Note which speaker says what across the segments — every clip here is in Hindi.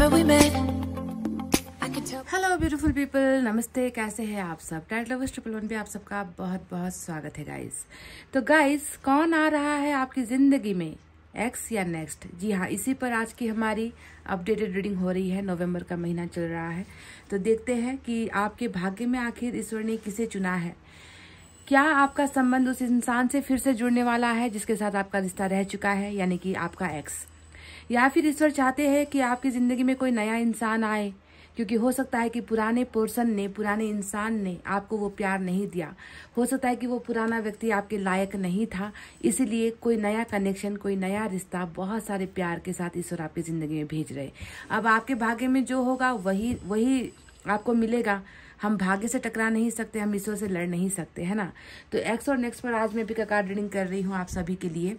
Speaker 1: हेलो ब्यूटीफुल पीपल, नमस्ते। कैसे हैं आप सब? टाइट लवर्स 111 पे आप सबका बहुत बहुत स्वागत है गाइस। तो गाइस, कौन आ रहा है आपकी जिंदगी में, एक्स या नेक्स्ट? जी हाँ, इसी पर आज की हमारी अपडेटेड रीडिंग हो रही है। नवंबर का महीना चल रहा है, तो देखते हैं कि आपके भाग्य में आखिर ईश्वर ने किसे चुना है। क्या आपका संबंध उस इंसान से फिर से जुड़ने वाला है जिसके साथ आपका रिश्ता रह चुका है, यानी कि आपका एक्स? या फिर ईश्वर चाहते हैं कि आपकी जिंदगी में कोई नया इंसान आए, क्योंकि हो सकता है कि पुराने पर्सन ने, पुराने इंसान ने आपको वो प्यार नहीं दिया। हो सकता है कि वो पुराना व्यक्ति आपके लायक नहीं था, इसीलिए कोई नया कनेक्शन, कोई नया रिश्ता बहुत सारे प्यार के साथ ईश्वर आपकी जिंदगी में भेज रहे। अब आपके भाग्य में जो होगा वही आपको मिलेगा। हम भाग्य से टकरा नहीं सकते, हम ईश्वर से लड़ नहीं सकते, है ना। तो एक्स और नेक्स्ट पर आज मैं भी कार्ड रीडिंग कर रही हूँ आप सभी के लिए।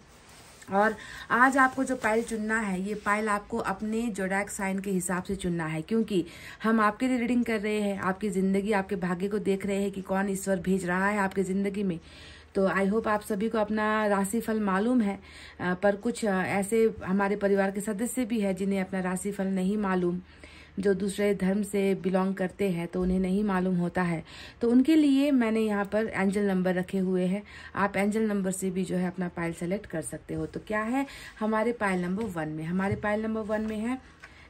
Speaker 1: और आज आपको जो पाइल चुनना है, ये पाइल आपको अपने जोड़ाक साइन के हिसाब से चुनना है, क्योंकि हम आपके लिए रीडिंग कर रहे हैं। आपकी जिंदगी, आपके भाग्य को देख रहे हैं कि कौन ईश्वर भेज रहा है आपकी जिंदगी में। तो आई होप आप सभी को अपना राशिफल मालूम है, पर कुछ ऐसे हमारे परिवार के सदस्य भी है जिन्हें अपना राशिफल नहीं मालूम, जो दूसरे धर्म से बिलोंग करते हैं, तो उन्हें नहीं मालूम होता है। तो उनके लिए मैंने यहाँ पर एंजल नंबर रखे हुए हैं। आप एंजल नंबर से भी जो है अपना पाइल सेलेक्ट कर सकते हो। तो क्या है हमारे पाइल नंबर 1 में? हमारे पाइल नंबर 1 में है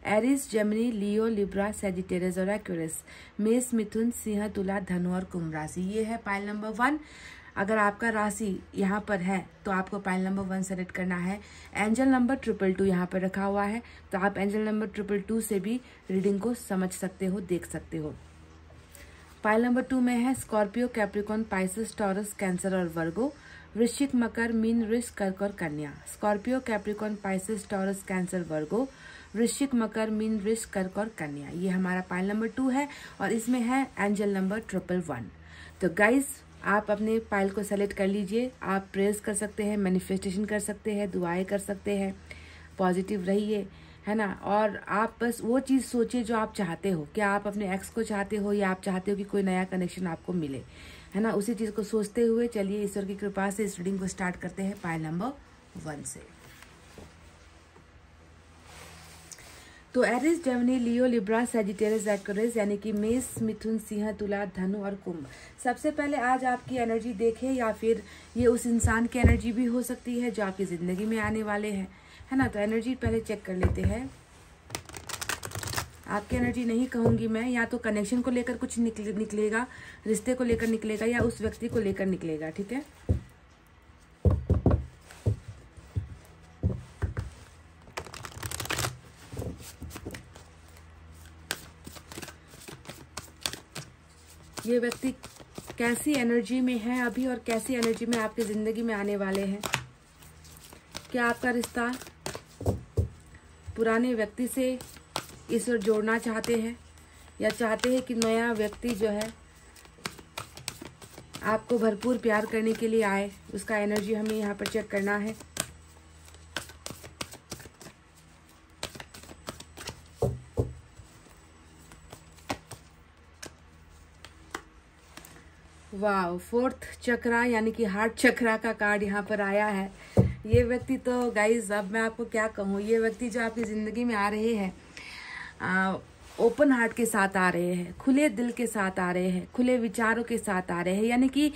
Speaker 1: एरिस, जेमिनी, लियो, लिब्रा, सेजिटेरियस और एक्वेरियस, मेष, मिथुन, सिंह, तुला, धनु और कुंभ राशि। ये है पाइल नंबर 1। अगर आपका राशि यहाँ पर है तो आपको पाइल नंबर 1 सेलेक्ट करना है। एंजल नंबर 222 यहाँ पर रखा हुआ है, तो आप एंजल नंबर 222 से भी रीडिंग को समझ सकते हो, देख सकते हो। पाइल नंबर 2 में है Scorpio, Capricorn, Pisces, Taurus, Cancer और वर्गो, वृश्चिक, मकर, मीन, वृष, कर्क और कन्या। Scorpio, Capricorn, Pisces, Taurus, Cancer, Virgo, वृश्चिक, मकर, मीन, वृष, कर्क और कन्या। ये हमारा पाइल नंबर 2 है और इसमें है एंजल नंबर 111। तो गाइस, आप अपने पाइल को सेलेक्ट कर लीजिए। आप प्रेयर्स कर सकते हैं, मैनिफेस्टेशन कर सकते हैं, दुआएं कर सकते हैं, पॉजिटिव रहिए, है ना। और आप बस वो चीज़ सोचिए जो आप चाहते हो। क्या आप अपने एक्स को चाहते हो या आप चाहते हो कि कोई नया कनेक्शन आपको मिले, है ना। उसी चीज़ को सोचते हुए चलिए ईश्वर की कृपा से इस रीडिंग को स्टार्ट करते हैं पाइल नंबर 1 से। तो एरिस, जेमिनी, लियो, लिब्रा, सेजिटेरियस, एक्वेरियस, यानी कि मेष, मिथुन, सिंह, तुला, धनु और कुंभ। सबसे पहले आज आपकी एनर्जी देखें, या फिर ये उस इंसान की एनर्जी भी हो सकती है जो आपकी जिंदगी में आने वाले हैं, है ना। तो एनर्जी पहले चेक कर लेते हैं। आपकी एनर्जी नहीं कहूंगी मैं, या तो कनेक्शन को लेकर कुछ निकलेगा, रिश्ते को लेकर निकलेगा, या उस व्यक्ति को लेकर निकलेगा, ठीक है। ये व्यक्ति कैसी एनर्जी में है अभी और कैसी एनर्जी में आपकी जिंदगी में आने वाले हैं? क्या आपका रिश्ता पुराने व्यक्ति से ईश्वर जोड़ना चाहते हैं, या चाहते हैं कि नया व्यक्ति जो है आपको भरपूर प्यार करने के लिए आए? उसका एनर्जी हमें यहाँ पर चेक करना है। वाह, 4th चक्रा यानी कि हार्ट चक्रा का कार्ड यहाँ पर आया है। ये व्यक्ति तो गाइज, अब मैं आपको क्या कहूँ, ये व्यक्ति जो आपकी जिंदगी में आ रहे हैं, ओपन हार्ट के साथ आ रहे हैं, खुले दिल के साथ आ रहे हैं, खुले विचारों के साथ आ रहे हैं। यानी कि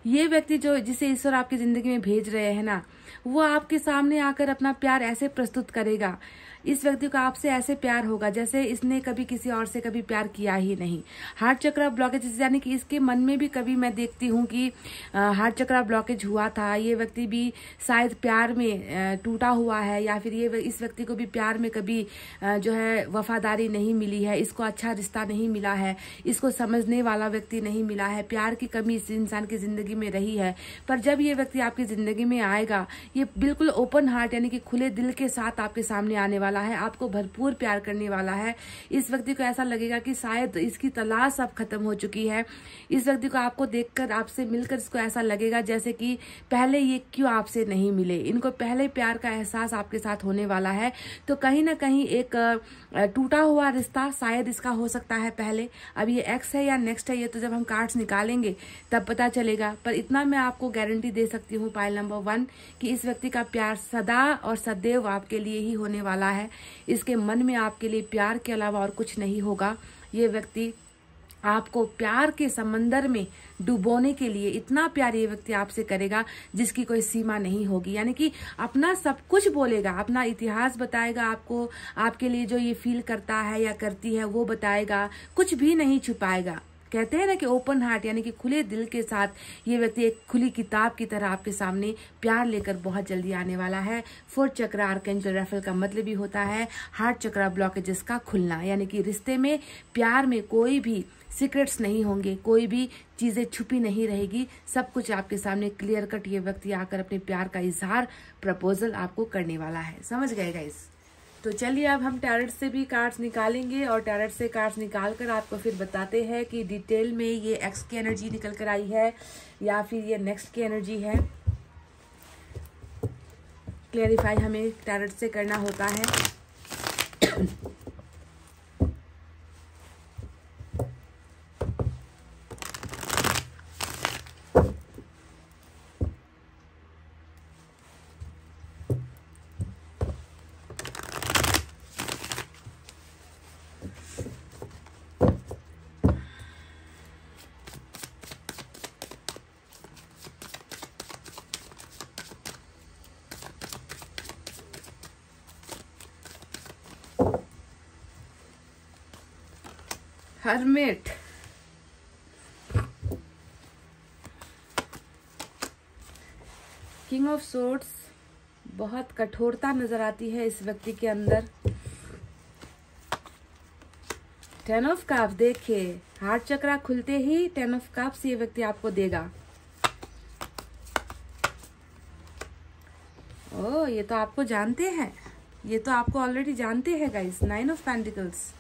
Speaker 1: ये व्यक्ति जो, जिसे ईश्वर आपकी जिंदगी में भेज रहे हैं ना, वो आपके सामने आकर अपना प्यार ऐसे प्रस्तुत करेगा, इस व्यक्ति को आपसे ऐसे प्यार होगा जैसे इसने कभी किसी और से कभी प्यार किया ही नहीं। हार्ट चक्रा ब्लॉकेज, यानी कि इसके मन में भी कभी मैं देखती हूँ कि हार्ट चक्रा ब्लॉकेज हुआ था। ये व्यक्ति भी शायद प्यार में टूटा हुआ है, या फिर ये इस व्यक्ति को भी प्यार में कभी जो है वफादारी नहीं मिली है, इसको अच्छा रिश्ता नहीं मिला है, इसको समझने वाला व्यक्ति नहीं मिला है, प्यार की कमी इस इंसान की जिंदगी में रही है। पर जब ये व्यक्ति आपकी जिंदगी में आएगा, ये बिल्कुल ओपन हार्ट यानी कि खुले दिल के साथ आपके सामने आने वाला है, आपको भरपूर प्यार करने वाला है। इस व्यक्ति को ऐसा लगेगा कि शायद इसकी तलाश अब खत्म हो चुकी है। इस व्यक्ति को आपको देखकर, आपसे मिलकर इसको ऐसा लगेगा जैसे कि पहले ये क्यों आपसे नहीं मिले। इनको पहले प्यार का एहसास आपके साथ होने वाला है। तो कहीं ना कहीं एक टूटा हुआ रिश्ता शायद इसका हो सकता है पहले। अब ये एक्स है या नेक्स्ट है, ये तो जब हम कार्ड्स निकालेंगे तब पता चलेगा। पर इतना मैं आपको गारंटी दे सकती हूँ पाइल नंबर 1 कि इस व्यक्ति का प्यार सदा और सदैव आपके लिए ही होने वाला है। इसके मन में आपके लिए प्यार के अलावा और कुछ नहीं होगा। ये व्यक्ति आपको प्यार के समंदर में डुबोने के लिए इतना प्यार ये व्यक्ति आपसे करेगा जिसकी कोई सीमा नहीं होगी। यानी कि अपना सब कुछ बोलेगा, अपना इतिहास बताएगा आपको, आपके लिए जो ये फील करता है या करती है वो बताएगा, कुछ भी नहीं छुपाएगा। कहते हैं ना कि ओपन हार्ट यानी कि खुले दिल के साथ ये व्यक्ति एक खुली किताब की तरह आपके सामने प्यार लेकर बहुत जल्दी आने वाला है। 4th चक्र आर्कएंजल राफेल का मतलब ही होता है हार्ट चक्र ब्लॉकेजेस का खुलना, यानी कि रिश्ते में, प्यार में कोई भी सीक्रेट्स नहीं होंगे, कोई भी चीजें छुपी नहीं रहेगी, सब कुछ आपके सामने क्लियर कट ये व्यक्ति आकर अपने प्यार का इजहार, प्रपोजल आपको करने वाला है। समझ गए गाइस? तो चलिए अब हम टैरेट से भी कार्ड्स निकालेंगे और टैरेट से कार्ड्स निकाल कर आपको फिर बताते हैं कि डिटेल में ये एक्स की एनर्जी निकल कर आई है या फिर ये नेक्स्ट की एनर्जी है। क्लेरिफाई हमें टैरेट से करना होता है। हर्मिट, किंग ऑफ सोर्ड्स, बहुत कठोरता नजर आती है इस व्यक्ति के अंदर। 10 ऑफ कप्स, देखिए हार्ट चक्रा खुलते ही 10 ऑफ कप्स ये व्यक्ति आपको देगा। ओह, ये तो आपको जानते हैं, ये तो आपको ऑलरेडी जानते हैं गाइस। 9 ऑफ पेंटिकल्स,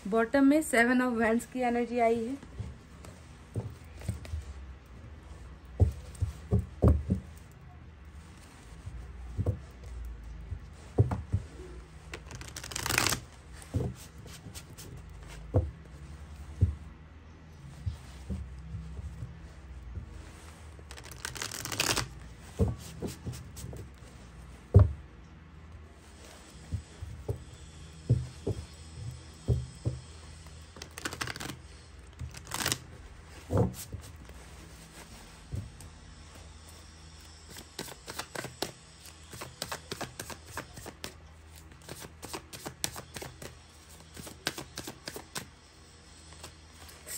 Speaker 1: बॉटम में 7 ऑफ वैंड्स की एनर्जी आई है।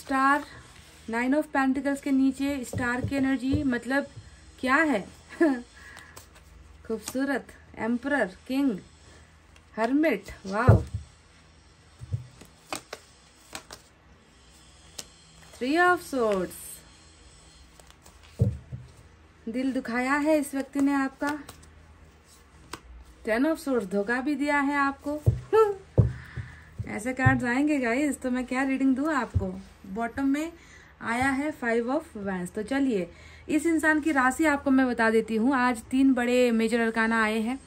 Speaker 1: स्टार, 9 ऑफ पेंटिकल्स के नीचे स्टार की एनर्जी मतलब क्या है? खूबसूरत, emperor, king, hermit, wow. 3 of swords, दिल दुखाया है इस व्यक्ति ने आपका। 10 ऑफ सोर्ड्स, धोखा भी दिया है आपको। ऐसे कार्ड्स आएंगे गाइस, तो मैं क्या रीडिंग दूं आपको। बॉटम में आया है 5 ऑफ वैंड्स। तो चलिए इस इंसान की राशि आपको मैं बता देती हूँ। आज 3 बड़े मेजर अरकाना आए हैं।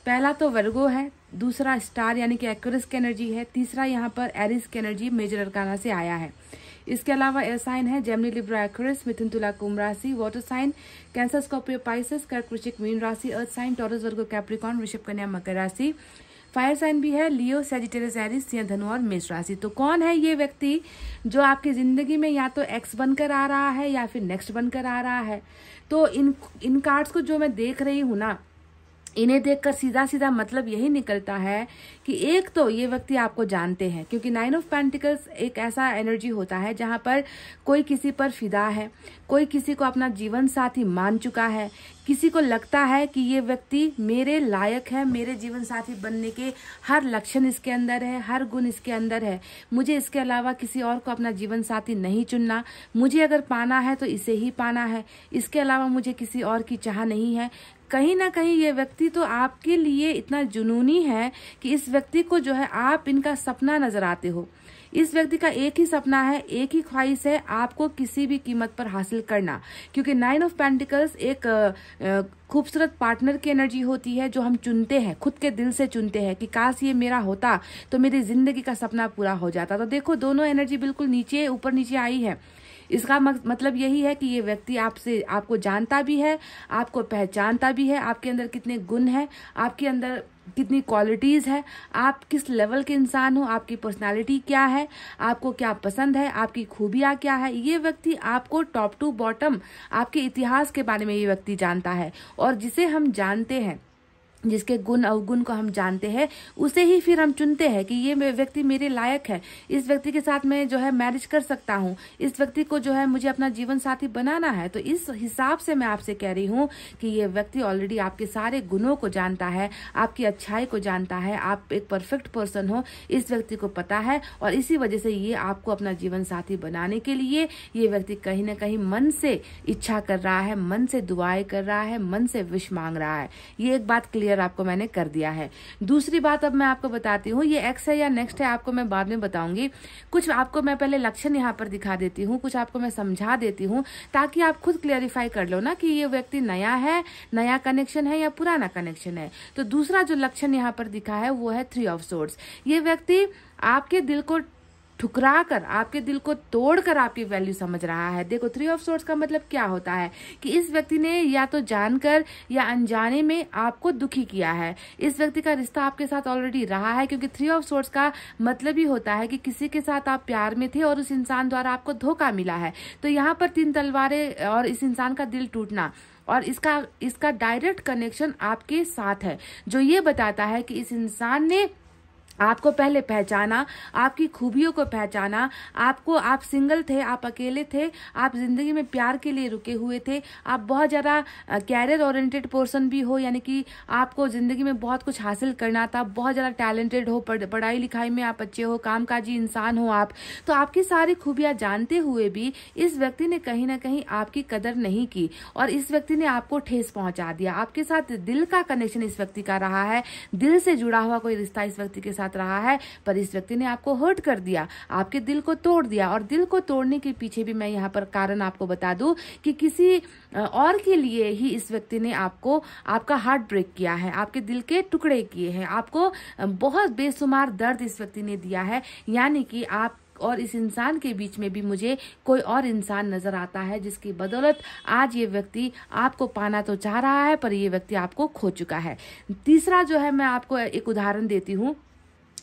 Speaker 1: पहला तो वर्गो है, दूसरा स्टार यानी कि एक्वेरियस की एनर्जी है, तीसरा यहाँ पर एरिस की एनर्जी मेजर अरकाना से आया है। इसके अलावा एयर साइन है जेमिनी, लिब्रा, एक्वेरियस, मिथुन, तुला, कुंभ राशि, water sign Cancer, Scorpio, Pisces, कर्क, वृश्चिक, मीन राशि, earth sign Taurus, Virgo, Capricorn, वृषभ, कन्या, मकर राशि, फायर साइन भी है लियो, सैजिटेरियस, एरिस, सिंह, धनु और मेष राशि। तो कौन है ये व्यक्ति जो आपकी जिंदगी में या तो एक्स बनकर आ रहा है या फिर नेक्स्ट बनकर आ रहा है? तो इन कार्ड्स को जो मैं देख रही हूं ना, इन्हें देखकर सीधा सीधा मतलब यही निकलता है कि एक तो ये व्यक्ति आपको जानते हैं, क्योंकि 9 ऑफ पेंटिकल्स एक ऐसा एनर्जी होता है जहां पर कोई किसी पर फिदा है, कोई किसी को अपना जीवन साथी मान चुका है, किसी को लगता है कि ये व्यक्ति मेरे लायक है, मेरे जीवन साथी बनने के हर लक्षण इसके अंदर है, हर गुण इसके अंदर है, मुझे इसके अलावा किसी और को अपना जीवन साथी नहीं चुनना, मुझे अगर पाना है तो इसे ही पाना है, इसके अलावा मुझे किसी और की चाह नहीं है। कहीं ना कहीं ये व्यक्ति तो आपके लिए इतना जुनूनी है कि इस व्यक्ति को जो है आप इनका सपना नजर आते हो। इस व्यक्ति का एक ही सपना है, एक ही ख्वाहिश है, आपको किसी भी कीमत पर हासिल करना। क्योंकि 9 ऑफ पेंटिकल्स एक खूबसूरत पार्टनर की एनर्जी होती है जो हम चुनते हैं, खुद के दिल से चुनते हैं कि काश ये मेरा होता तो मेरी जिंदगी का सपना पूरा हो जाता। तो देखो दोनों एनर्जी बिल्कुल नीचे ऊपर नीचे आई है। इसका मतलब यही है कि ये व्यक्ति आपको जानता भी है, आपको पहचानता भी है, आपके अंदर कितने गुण हैं, आपके अंदर कितनी क्वालिटीज है, आप किस लेवल के इंसान हो, आपकी पर्सनालिटी क्या है, आपको क्या पसंद है, आपकी खूबियां क्या है। ये व्यक्ति आपको टॉप टू बॉटम आपके इतिहास के बारे में ये व्यक्ति जानता है। और जिसे हम जानते हैं, जिसके गुण अवगुण को हम जानते हैं, उसे ही फिर हम चुनते हैं कि ये व्यक्ति मेरे लायक है, इस व्यक्ति के साथ मैं जो है मैरिज कर सकता हूँ, इस व्यक्ति को जो है मुझे अपना जीवन साथी बनाना है। तो इस हिसाब से मैं आपसे कह रही हूँ कि ये व्यक्ति ऑलरेडी आपके सारे गुणों को जानता है, आपकी अच्छाई को जानता है, आप एक परफेक्ट पर्सन हो, इस व्यक्ति को पता है। और इसी वजह से ये आपको अपना जीवन साथी बनाने के लिए ये व्यक्ति कहीं ना कहीं मन से इच्छा कर रहा है, मन से दुआएं कर रहा है, मन से विश मांग रहा है। ये एक बात क्लियर आपको मैंने कर दिया है। दूसरी बात अब मैं आपको बताती हूँ, ये एक्स है या नेक्स्ट है आपको मैं बाद में बताऊंगी। कुछ आपको मैं पहले लक्षण यहाँ पर दिखा देती हूँ, कुछ आपको मैं समझा देती हूँ, ताकि आप खुद क्लेरिफाई कर लो ना कि ये व्यक्ति नया है, नया कनेक्शन है या पुराना कनेक्शन है। तो दूसरा जो लक्षण यहाँ पर दिखा है वो है 3 ऑफ सोर्ड्स। ये व्यक्ति आपके दिल को ठुकरा कर, आपके दिल को तोड़कर आपकी वैल्यू समझ रहा है। देखो 3 ऑफ सोर्ड्स का मतलब क्या होता है कि इस व्यक्ति ने या तो जानकर या अनजाने में आपको दुखी किया है। इस व्यक्ति का रिश्ता आपके साथ ऑलरेडी रहा है, क्योंकि 3 ऑफ सोर्ड्स का मतलब ही होता है कि किसी के साथ आप प्यार में थे और उस इंसान द्वारा आपको धोखा मिला है। तो यहाँ पर 3 तलवारें और इस इंसान का दिल टूटना और इसका डायरेक्ट कनेक्शन आपके साथ है, जो ये बताता है कि इस इंसान ने आपको पहले पहचाना, आपकी खूबियों को पहचाना, आप सिंगल थे, आप अकेले थे, आप जिंदगी में प्यार के लिए रुके हुए थे, आप बहुत ज़्यादा कैरियर ओरिएंटेड पर्सन भी हो, यानी कि आपको जिंदगी में बहुत कुछ हासिल करना था, बहुत ज़्यादा टैलेंटेड हो, पढ़ाई लिखाई में आप अच्छे हो, कामकाजी इंसान हो आप। तो आपकी सारी खूबियां जानते हुए भी इस व्यक्ति ने कहीं ना कहीं आपकी कदर नहीं की और इस व्यक्ति ने आपको ठेस पहुंचा दिया। आपके साथ दिल का कनेक्शन इस व्यक्ति का रहा है, दिल से जुड़ा हुआ कोई रिश्ता इस व्यक्ति के साथ रहा है, पर इस व्यक्ति ने आपको हर्ट कर दिया, आपके दिल को तोड़ दिया। और दिल को तोड़ने के पीछे भी मैं यहाँ पर कारण आपको बता दूं कि किसी और के लिए ही इस व्यक्ति ने आपका हार्ट ब्रेक किया है, आपके दिल के टुकड़े किए हैं, आपको बहुत बेशुमार दर्द इस व्यक्ति ने दिया है। यानी कि आप और इस इंसान के बीच में भी मुझे कोई और इंसान नजर आता है, जिसकी बदौलत आज ये व्यक्ति आपको पाना तो चाह रहा है, पर ये व्यक्ति आपको खो चुका है। तीसरा जो है, मैं आपको एक उदाहरण देती हूँ।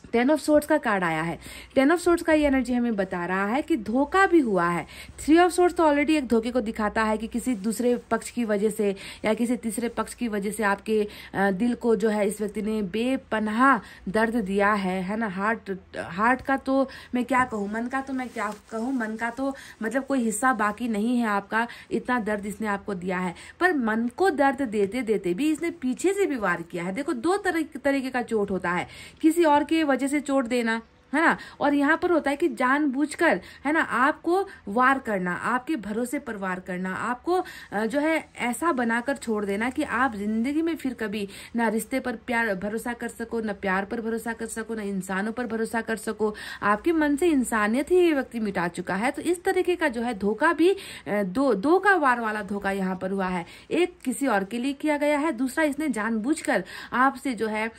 Speaker 1: 10 ऑफ सोर्ड्स का कार्ड आया है। 10 ऑफ सोर्ड्स का ये एनर्जी हमें बता रहा है कि धोखा भी हुआ है। 3 ऑफ सोर्ड्स तो ऑलरेडी एक धोखे को दिखाता है कि किसी दूसरे पक्ष की वजह से या किसी तीसरे पक्ष की वजह से आपके दिल को जो है इस व्यक्ति ने बेपनाह दर्द दिया है ना। हार्ट का तो मैं क्या कहूँ, मन का तो मैं क्या कहूँ, मन का तो मतलब कोई हिस्सा बाकी नहीं है आपका, इतना दर्द इसने आपको दिया है। पर मन को दर्द देते देते भी इसने पीछे से भी वार किया है। देखो 2 तरीके का चोट होता है, किसी और के वजह से चोट देना, है ना, और यहाँ पर होता है कि जानबूझकर, है ना, आपको वार करना, आपके भरोसे पर वार करना, आपको जो है ऐसा बनाकर छोड़ देना कि आप जिंदगी में फिर कभी ना रिश्ते पर भरोसा कर सको, ना प्यार पर भरोसा कर सको, ना इंसानों पर भरोसा कर सको। आपके मन से इंसानियत ही ये व्यक्ति मिटा चुका है। तो इस तरीके का जो है धोखा भी दो का वार वाला धोखा यहाँ पर हुआ है। एक किसी और के लिए किया गया है, दूसरा इसने जानबूझकर आपसे जो है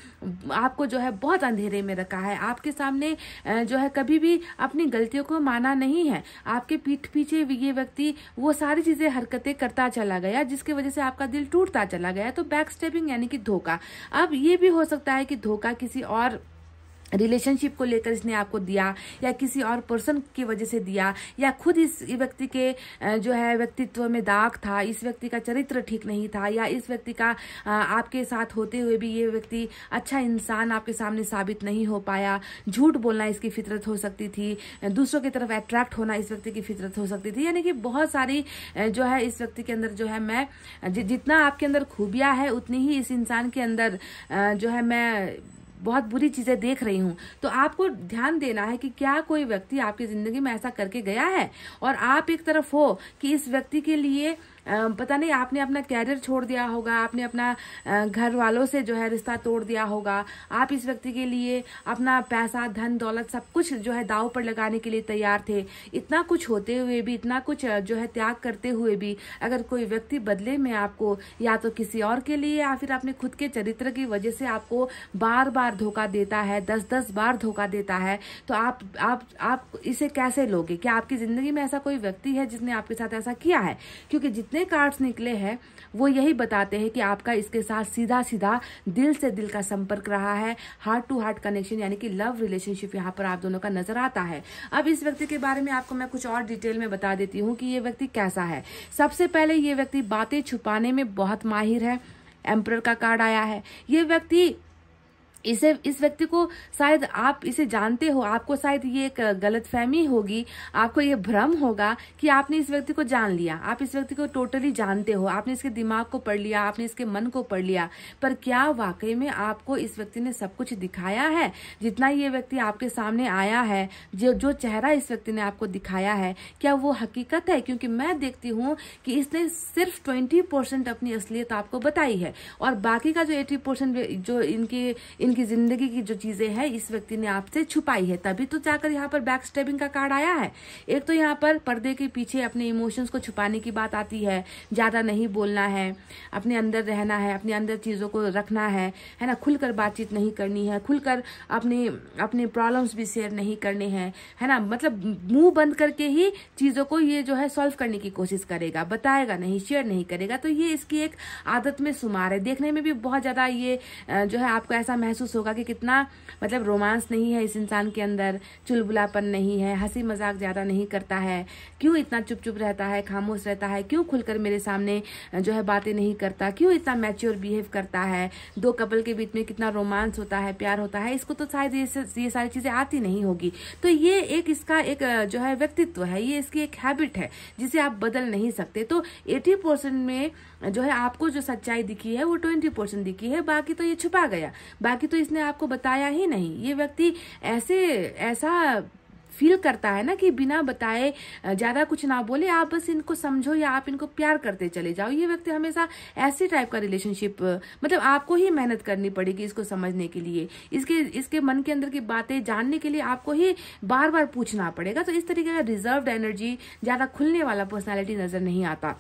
Speaker 1: आपको जो है बहुत अंधेरे में रखा है, आपके सामने जो है कभी भी अपनी गलतियों को माना नहीं है। आपके पीठ पीछे ये व्यक्ति वो सारी चीजें हरकतें करता चला गया, जिसकी वजह से आपका दिल टूटता चला गया। तो बैक स्टेपिंग यानी कि धोखा। अब ये भी हो सकता है कि धोखा किसी और रिलेशनशिप को लेकर इसने आपको दिया, या किसी और पर्सन की वजह से दिया, या खुद इस व्यक्ति के जो है व्यक्तित्व में दाग था, इस व्यक्ति का चरित्र ठीक नहीं था, या इस व्यक्ति का आपके साथ होते हुए भी ये व्यक्ति अच्छा इंसान आपके सामने साबित नहीं हो पाया। झूठ बोलना इसकी फितरत हो सकती थी, दूसरों की तरफ अट्रैक्ट होना इस व्यक्ति की फितरत हो सकती थी। यानी कि बहुत सारी जो है इस व्यक्ति के अंदर जो है मैं जितना आपके अंदर खूबियां है उतनी ही इस इंसान के अंदर जो है मैं बहुत बुरी चीजें देख रही हूँ। तो आपको ध्यान देना है कि क्या कोई व्यक्ति आपकी जिंदगी में ऐसा करके गया है और आप एक तरफ हो कि इस व्यक्ति के लिए पता नहीं आपने अपना कैरियर छोड़ दिया होगा, आपने अपना घर वालों से जो है रिश्ता तोड़ दिया होगा, आप इस व्यक्ति के लिए अपना पैसा, धन दौलत सब कुछ जो है दांव पर लगाने के लिए तैयार थे। इतना कुछ होते हुए भी, इतना कुछ जो है त्याग करते हुए भी, अगर कोई व्यक्ति बदले में आपको या तो किसी और के लिए या फिर अपने खुद के चरित्र की वजह से आपको बार बार धोखा देता है, 10-10 बार धोखा देता है, तो आप इसे कैसे लोगे? क्या आपकी जिंदगी में ऐसा कोई व्यक्ति है जिसने आपके साथ ऐसा किया है? क्योंकि जितने कार्ड्स निकले हैं वो यही बताते हैं कि आपका इसके साथ सीधा सीधा दिल से दिल का संपर्क रहा है, हार्ट टू हार्ट कनेक्शन यानी कि लव रिलेशनशिप यहाँ पर आप दोनों का नजर आता है। अब इस व्यक्ति के बारे में आपको मैं कुछ और डिटेल में बता देती हूँ कि ये व्यक्ति कैसा है। सबसे पहले ये व्यक्ति बातें छुपाने में बहुत माहिर है। एम्परर का कार्ड आया है। ये व्यक्ति इस व्यक्ति को शायद आप इसे जानते हो, आपको शायद ये एक गलतफहमी होगी, आपको ये भ्रम होगा कि आपने इस व्यक्ति को जान लिया, आप इस व्यक्ति को टोटली जानते हो, आपने इसके दिमाग को पढ़ लिया, आपने इसके मन को पढ़ लिया। पर क्या वाकई में आपको इस व्यक्ति ने सब कुछ दिखाया है? जितना ये व्यक्ति आपके सामने आया है, जो चेहरा इस व्यक्ति ने आपको दिखाया है, क्या वो हकीकत है? क्योंकि मैं देखती हूँ कि इसने सिर्फ 20% अपनी असलियत आपको बताई है और बाकी का जो 80% जो इनकी जिंदगी की जो चीजें हैं इस व्यक्ति ने आपसे छुपाई है। तभी तो जाकर यहाँ पर बैक स्टेबिंग का कार्ड आया है। एक तो यहाँ पर पर्दे के पीछे अपने इमोशंस को छुपाने की बात आती है, ज्यादा नहीं बोलना है, अपने अंदर रहना है, अपने अंदर चीजों को रखना है ना, खुलकर बातचीत नहीं करनी है, खुलकर अपने प्रॉब्लम्स भी शेयर नहीं करने हैं, है ना। मतलब मुंह बंद करके ही चीजों को ये जो है सॉल्व करने की कोशिश करेगा, बताएगा नहीं, शेयर नहीं करेगा। तो ये इसकी एक आदत में शुमार है। देखने में भी बहुत ज्यादा ये जो है आपको ऐसा महसूस होगा कि कितना मतलब रोमांस नहीं है इस इंसान के अंदर, चुलबुलापन नहीं है, हंसी मजाक ज्यादा नहीं करता है, क्यों इतना चुप चुप रहता है, खामोश रहता है, क्यों खुलकर मेरे सामने जो है बातें नहीं करता, क्यों इतना मैच्योर बिहेव करता है, दो कपल के बीच में कितना रोमांस होता है, प्यार होता है, इसको तो शायद ये सारी चीजें आती नहीं होगी। तो ये एक इसका एक जो है व्यक्तित्व है, ये इसकी एक हैबिट है जिसे आप बदल नहीं सकते। तो 80% में जो है आपको जो सच्चाई दिखी है वो 20% दिखी है, बाकी तो ये छुपा गया, बाकी तो इसने आपको बताया ही नहीं। ये व्यक्ति ऐसा फील करता है ना कि बिना बताए ज्यादा कुछ ना बोले, आप बस इनको समझो या आप इनको प्यार करते चले जाओ। ये व्यक्ति हमेशा ऐसे टाइप का रिलेशनशिप, मतलब आपको ही मेहनत करनी पड़ेगी इसको समझने के लिए, इसके मन के अंदर की बातें जानने के लिए आपको ही बार बार पूछना पड़ेगा। तो इस तरीके का रिजर्व्ड एनर्जी, ज्यादा खुलने वाला पर्सनैलिटी नजर नहीं आता।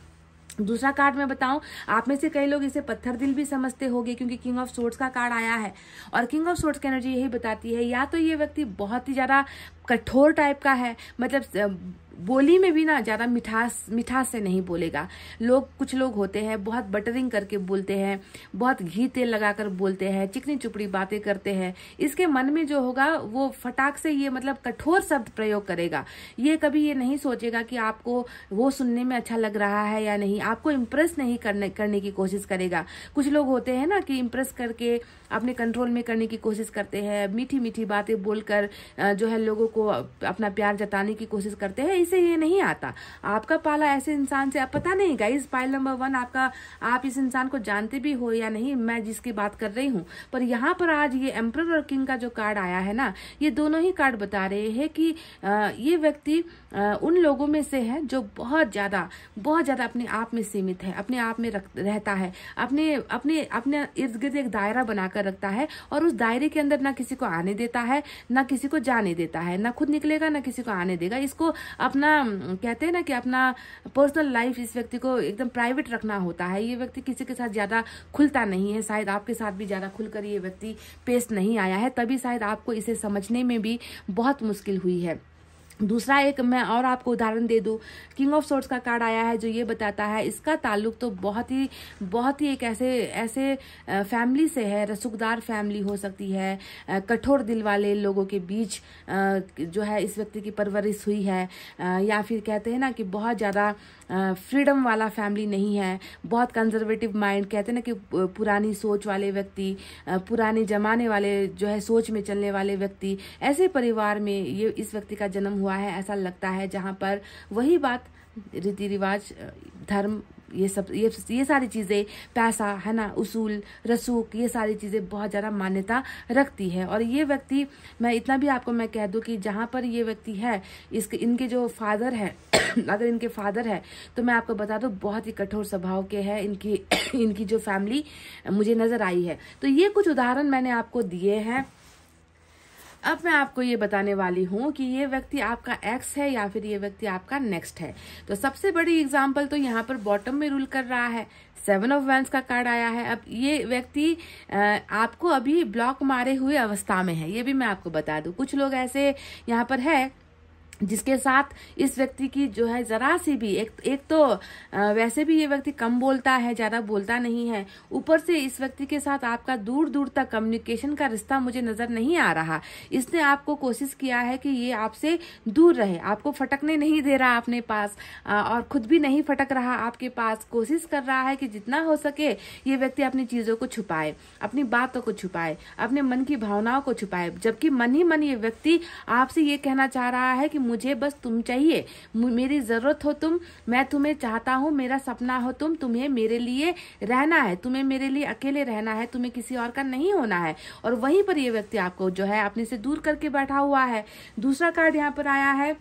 Speaker 1: दूसरा कार्ड मैं बताऊं, आप में से कई लोग इसे पत्थर दिल भी समझते होंगे क्योंकि किंग ऑफ सोर्ड्स का कार्ड आया है और किंग ऑफ सोर्ड्स की एनर्जी यही बताती है या तो ये व्यक्ति बहुत ही ज्यादा कठोर टाइप का है, मतलब बोली में भी ना ज्यादा मिठास से नहीं बोलेगा। कुछ लोग होते हैं बहुत बटरिंग करके बोलते हैं, बहुत घी तेल लगाकर बोलते हैं, चिकनी चुपड़ी बातें करते हैं। इसके मन में जो होगा वो फटाक से ये मतलब कठोर शब्द प्रयोग करेगा। ये कभी ये नहीं सोचेगा कि आपको वो सुनने में अच्छा लग रहा है या नहीं, आपको इम्प्रेस नहीं करने की कोशिश करेगा। कुछ लोग होते हैं ना कि इम्प्रेस करके अपने कंट्रोल में करने की कोशिश करते हैं, मीठी मीठी बातें बोलकर जो है लोगों को अपना प्यार जताने की कोशिश करते हैं। इसे ये नहीं आता। आपका पाला ऐसे इंसान से, आप पता नहीं गाइस, पाइल नंबर 1 आप इस इंसान को जानते भी हो या नहीं, मैं जिसकी बात कर रही हूँ, पर यहाँ पर आज ये एम्परर और किंग का जो कार्ड आया है ना, ये दोनों ही कार्ड बता रहे हैं कि ये व्यक्ति उन लोगों में से है जो बहुत ज्यादा अपने आप में सीमित है, अपने आप में रहता है, अपने इर्द गिर्द एक दायरा बनाकर रखता है और उस दायरे के अंदर ना किसी को आने देता है, ना किसी को जाने देता है, ना खुद निकलेगा ना किसी को आने देगा। इसको अपना कहते हैं ना कि अपना पर्सनल लाइफ इस व्यक्ति को एकदम प्राइवेट रखना होता है। ये व्यक्ति किसी के साथ ज्यादा खुलता नहीं है, शायद आपके साथ भी ज्यादा खुलकर ये व्यक्ति पेश नहीं आया है, तभी शायद आपको इसे समझने में भी बहुत मुश्किल हुई है। दूसरा एक मैं और आपको उदाहरण दे दूं, किंग ऑफ सोर्ड्स का कार्ड आया है जो ये बताता है इसका ताल्लुक तो बहुत ही एक ऐसे फैमिली से है, रसूखदार फैमिली हो सकती है, कठोर दिल वाले लोगों के बीच जो है इस व्यक्ति की परवरिश हुई है, या फिर कहते हैं ना कि बहुत ज़्यादा फ्रीडम वाला फैमिली नहीं है, बहुत कंजर्वेटिव माइंड, कहते हैं ना कि पुरानी सोच वाले व्यक्ति, पुराने जमाने वाले जो है सोच में चलने वाले व्यक्ति, ऐसे परिवार में ये इस व्यक्ति का जन्म हुआ है। ऐसा लगता है जहां पर वही बात रीति रिवाज, धर्म ये सारी चीजें, पैसा है ना, उसूल रसूख, ये सारी चीजें बहुत ज्यादा मान्यता रखती है। और ये व्यक्ति, मैं इतना भी आपको मैं कह दूं कि जहाँ पर ये व्यक्ति है, इनके जो फादर है अगर इनके फादर है तो मैं आपको बता दूं बहुत ही कठोर स्वभाव के हैं इनकी जो फैमिली मुझे नजर आई है। तो ये कुछ उदाहरण मैंने आपको दिए हैं। अब मैं आपको ये बताने वाली हूँ कि ये व्यक्ति आपका एक्स है या फिर ये व्यक्ति आपका नेक्स्ट है। तो सबसे बड़ी एग्जांपल तो यहाँ पर बॉटम में रूल कर रहा है, 7 ऑफ वैंड्स का कार्ड आया है। अब ये व्यक्ति आपको अभी ब्लॉक मारे हुए अवस्था में है, ये भी मैं आपको बता दूं। कुछ लोग ऐसे यहाँ पर है जिसके साथ इस व्यक्ति की जो है जरा सी भी एक तो वैसे भी ये व्यक्ति कम बोलता है, ज्यादा बोलता नहीं है, ऊपर से इस व्यक्ति के साथ आपका दूर दूर तक कम्युनिकेशन का रिश्ता मुझे नजर नहीं आ रहा। इसने आपको कोशिश किया है कि ये आपसे दूर रहे, आपको फटकने नहीं दे रहा अपने पास, और खुद भी नहीं फटक रहा आपके पास। कोशिश कर रहा है कि जितना हो सके ये व्यक्ति अपनी चीजों को छुपाए, अपनी बातों को छुपाए, अपने मन की भावनाओं को छुपाए, जबकि मन ही मन ये व्यक्ति आपसे ये कहना चाह रहा है कि मुझे बस तुम चाहिए, मेरी जरूरत हो तुम, मैं तुम्हें चाहता हूँ, मेरा सपना हो तुम, तुम्हें मेरे लिए रहना है, तुम्हें मेरे लिए अकेले रहना है, तुम्हें किसी और का नहीं होना है। और वहीं पर ये व्यक्ति आपको जो है अपने से दूर करके बैठा हुआ है। दूसरा कार्ड यहाँ पर आया है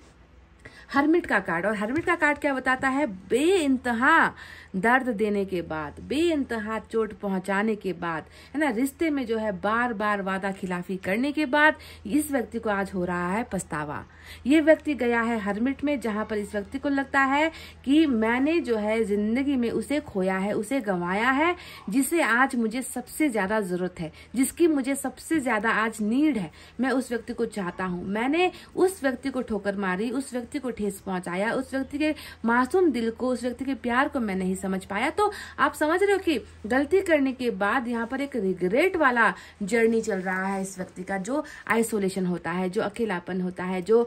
Speaker 1: हर्मिट का कार्ड, और हर्मिट का कार्ड क्या बताता है? बेइंतहा दर्द देने के बाद, बेइंतहा चोट पहुंचाने के बाद, है ना, रिश्ते में जो है बार बार वादा खिलाफी करने के बाद इस व्यक्ति को आज हो रहा है पछतावा। ये व्यक्ति गया है हर्मिट में, जहां पर इस व्यक्ति को लगता है कि मैंने जो है जिंदगी में उसे खोया है, उसे गंवाया है, जिसे आज मुझे सबसे ज्यादा जरूरत है, जिसकी मुझे सबसे ज्यादा आज नीड है। मैं उस व्यक्ति को चाहता हूँ, मैंने उस व्यक्ति को ठोकर मारी, उस व्यक्ति को ठेस पहुंचाया, उस व्यक्ति के मासूम दिल को, उस व्यक्ति के प्यार को मैं नहीं समझ पाया। तो आप समझ रहे हो कि गलती करने के बाद यहाँ पर एक रिग्रेट वाला जर्नी चल रहा है इस व्यक्ति का, जो आइसोलेशन होता है, जो अकेलापन होता है, जो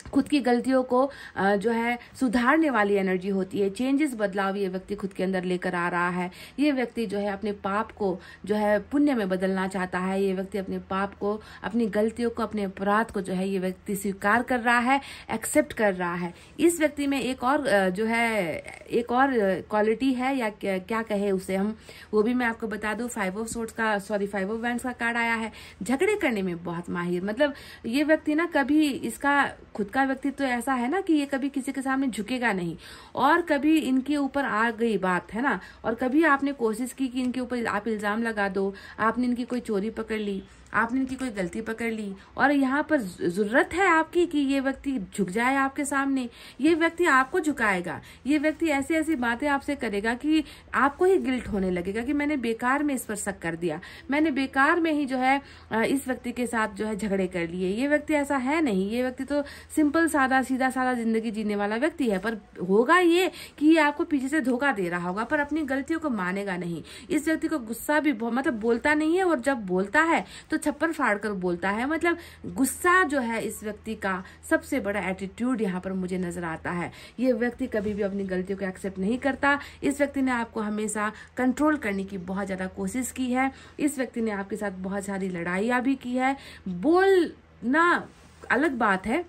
Speaker 1: खुद की गलतियों को जो है सुधारने वाली एनर्जी होती है। चेंजेस, बदलाव ये व्यक्ति खुद के अंदर लेकर आ रहा है। ये व्यक्ति जो है अपने पाप को जो है पुण्य में बदलना चाहता है। ये व्यक्ति अपने पाप को, अपनी गलतियों को, अपने अपराध को जो है ये व्यक्ति स्वीकार कर रहा है, एक्सेप्ट कर रहा है। इस व्यक्ति में एक और जो है एक और क्वालिटी है, या क्या कहे उसे हम, वो भी मैं आपको बता दूं। 5 ऑफ वैंड्स का कार्ड आया है। झगड़े करने में बहुत माहिर, मतलब ये व्यक्ति ना कभी, इसका खुद का व्यक्तित्व तो ऐसा है ना कि ये कभी किसी के सामने झुकेगा नहीं, और कभी इनके ऊपर आ गई बात, है ना, और कभी आपने कोशिश की कि इनके ऊपर आप इल्जाम लगा दो, आपने इनकी कोई चोरी पकड़ ली, आपने इनकी कोई गलती पकड़ ली, और यहाँ पर जरूरत है आपकी कि ये व्यक्ति झुक जाए आपके सामने। ये व्यक्ति आपको झुकाएगा, ये व्यक्ति ऐसी ऐसी बातें आपसे करेगा कि आपको ही गिल्ट होने लगेगा कि मैंने बेकार में इस पर शक कर दिया, मैंने बेकार में ही जो है इस व्यक्ति के साथ जो है झगड़े कर लिए। ये व्यक्ति ऐसा है नहीं, ये व्यक्ति तो सिंपल सादा सीधा सादा जिंदगी जीने वाला व्यक्ति है। पर होगा ये कि ये आपको पीछे से धोखा दे रहा होगा, पर अपनी गलतियों को मानेगा नहीं। इस व्यक्ति को गुस्सा भी मतलब बोलता नहीं है, और जब बोलता है तो छप्पर फाड़ कर बोलता है। मतलब गुस्सा जो है इस व्यक्ति का सबसे बड़ा एटीट्यूड यहाँ पर मुझे नजर आता है। ये व्यक्ति कभी भी अपनी गलतियों को एक्सेप्ट नहीं करता। इस व्यक्ति ने आपको हमेशा कंट्रोल करने की बहुत ज्यादा कोशिश की है। इस व्यक्ति ने आपके साथ बहुत सारी लड़ाइयां भी की है। बोलना अलग बात है,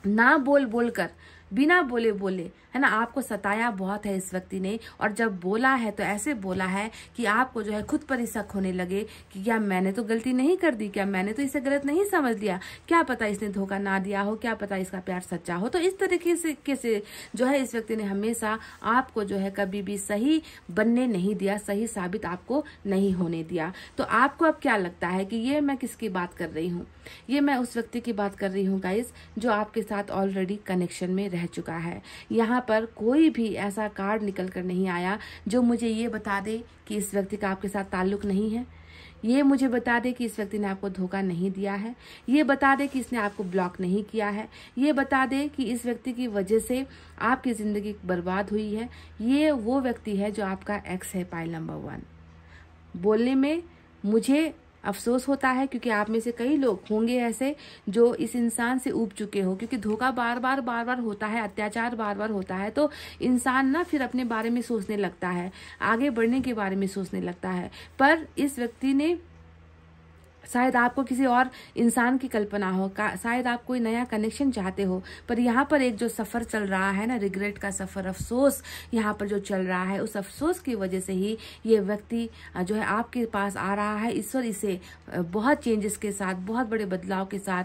Speaker 1: ना बोल कर, बिना बोले बोले, है ना, आपको सताया बहुत है इस व्यक्ति ने। और जब बोला है तो ऐसे बोला है कि आपको जो है खुद पर ही शक होने लगे कि क्या मैंने तो गलती नहीं कर दी, क्या मैंने तो इसे गलत नहीं समझ लिया, क्या पता इसने धोखा ना दिया हो, क्या पता इसका प्यार सच्चा हो। तो इस तरीके से जो है इस व्यक्ति ने हमेशा आपको जो है कभी भी सही बनने नहीं दिया, सही साबित आपको नहीं होने दिया। तो आपको अब क्या लगता है कि ये मैं किसकी बात कर रही हूँ? ये मैं उस व्यक्ति की बात कर रही हूँ गाइस, जो आपके साथ ऑलरेडी कनेक्शन में रह चुका है। यहाँ पर कोई भी ऐसा कार्ड निकल कर नहीं आया जो मुझे ये बता दे कि इस व्यक्ति का आपके साथ ताल्लुक नहीं है। ये मुझे बता दे कि इस व्यक्ति ने आपको धोखा नहीं दिया है। ये बता दे कि इसने आपको ब्लॉक नहीं किया है। ये बता दे कि इस व्यक्ति की वजह से आपकी जिंदगी बर्बाद हुई है। ये वो व्यक्ति है जो आपका एक्स है, पाइल नंबर 1। बोलने में मुझे अफसोस होता है, क्योंकि आप में से कई लोग होंगे ऐसे जो इस इंसान से ऊब चुके हो, क्योंकि धोखा बार बार होता है, अत्याचार बार बार होता है, तो इंसान ना फिर अपने बारे में सोचने लगता है, आगे बढ़ने के बारे में सोचने लगता है। पर इस व्यक्ति ने शायद आपको किसी और इंसान की कल्पना हो, शायद आप कोई नया कनेक्शन चाहते हो, पर यहाँ पर एक जो सफ़र चल रहा है ना, रिग्रेट का सफ़र, अफसोस यहाँ पर जो चल रहा है, उस अफसोस की वजह से ही ये व्यक्ति जो है आपके पास आ रहा है। ईश्वर इसे बहुत चेंजेस के साथ, बहुत बड़े बदलाव के साथ,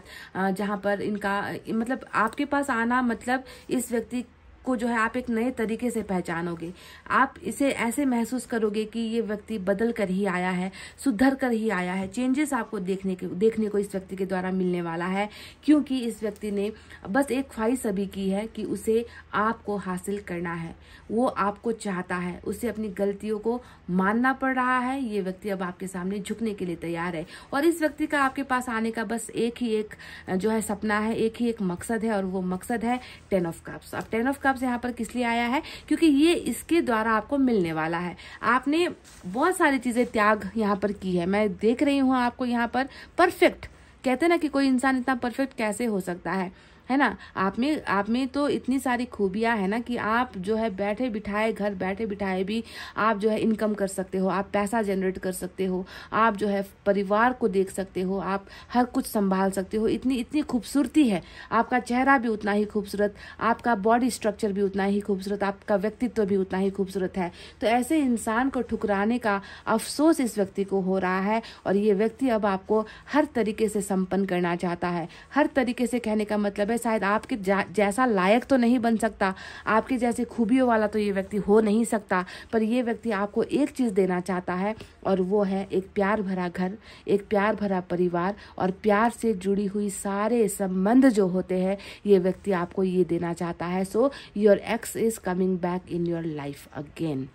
Speaker 1: जहाँ पर इनका मतलब आपके पास आना मतलब इस व्यक्ति को जो है आप एक नए तरीके से पहचानोगे। आप इसे ऐसे महसूस करोगे कि ये व्यक्ति बदल कर ही आया है, सुधर कर ही आया है। चेंजेस आपको देखने को इस व्यक्ति के द्वारा मिलने वाला है, क्योंकि इस व्यक्ति ने बस एक ख्वाहिश अभी की है कि उसे आपको हासिल करना है। वो आपको चाहता है, उसे अपनी गलतियों को मानना पड़ रहा है। ये व्यक्ति अब आपके सामने झुकने के लिए तैयार है, और इस व्यक्ति का आपके पास आने का बस एक ही एक जो है सपना है, एक ही एक मकसद है, और वो मकसद है 10 ऑफ कप्स। अब 10 ऑफ कप्स यहाँ पर किस लिए आया है? क्योंकि ये इसके द्वारा आपको मिलने वाला है। आपने बहुत सारी चीजें त्याग यहाँ पर की है, मैं देख रही हूँ आपको यहाँ पर परफेक्ट, कहते हैं ना कि कोई इंसान इतना परफेक्ट कैसे हो सकता है ना। आप में तो इतनी सारी खूबियां है ना कि आप जो है बैठे बिठाए, घर बैठे बिठाए भी आप जो है इनकम कर सकते हो, आप पैसा जनरेट कर सकते हो, आप जो है परिवार को देख सकते हो, आप हर कुछ संभाल सकते हो। इतनी खूबसूरती है, आपका चेहरा भी उतना ही खूबसूरत, आपका बॉडी स्ट्रक्चर भी उतना ही खूबसूरत, आपका व्यक्तित्व भी उतना ही खूबसूरत है। तो ऐसे इंसान को ठुकराने का अफसोस इस व्यक्ति को हो रहा है, और ये व्यक्ति अब आपको हर तरीके से संपन्न करना चाहता है। हर तरीके से कहने का मतलब है, शायद आपके जैसा लायक तो नहीं बन सकता, आपके जैसे खूबियों वाला तो ये व्यक्ति हो नहीं सकता, पर ये व्यक्ति आपको एक चीज देना चाहता है, और वो है एक प्यार भरा घर, एक प्यार भरा परिवार, और प्यार से जुड़ी हुई सारे संबंध जो होते हैं, ये व्यक्ति आपको ये देना चाहता है। So your x is coming back in your life again.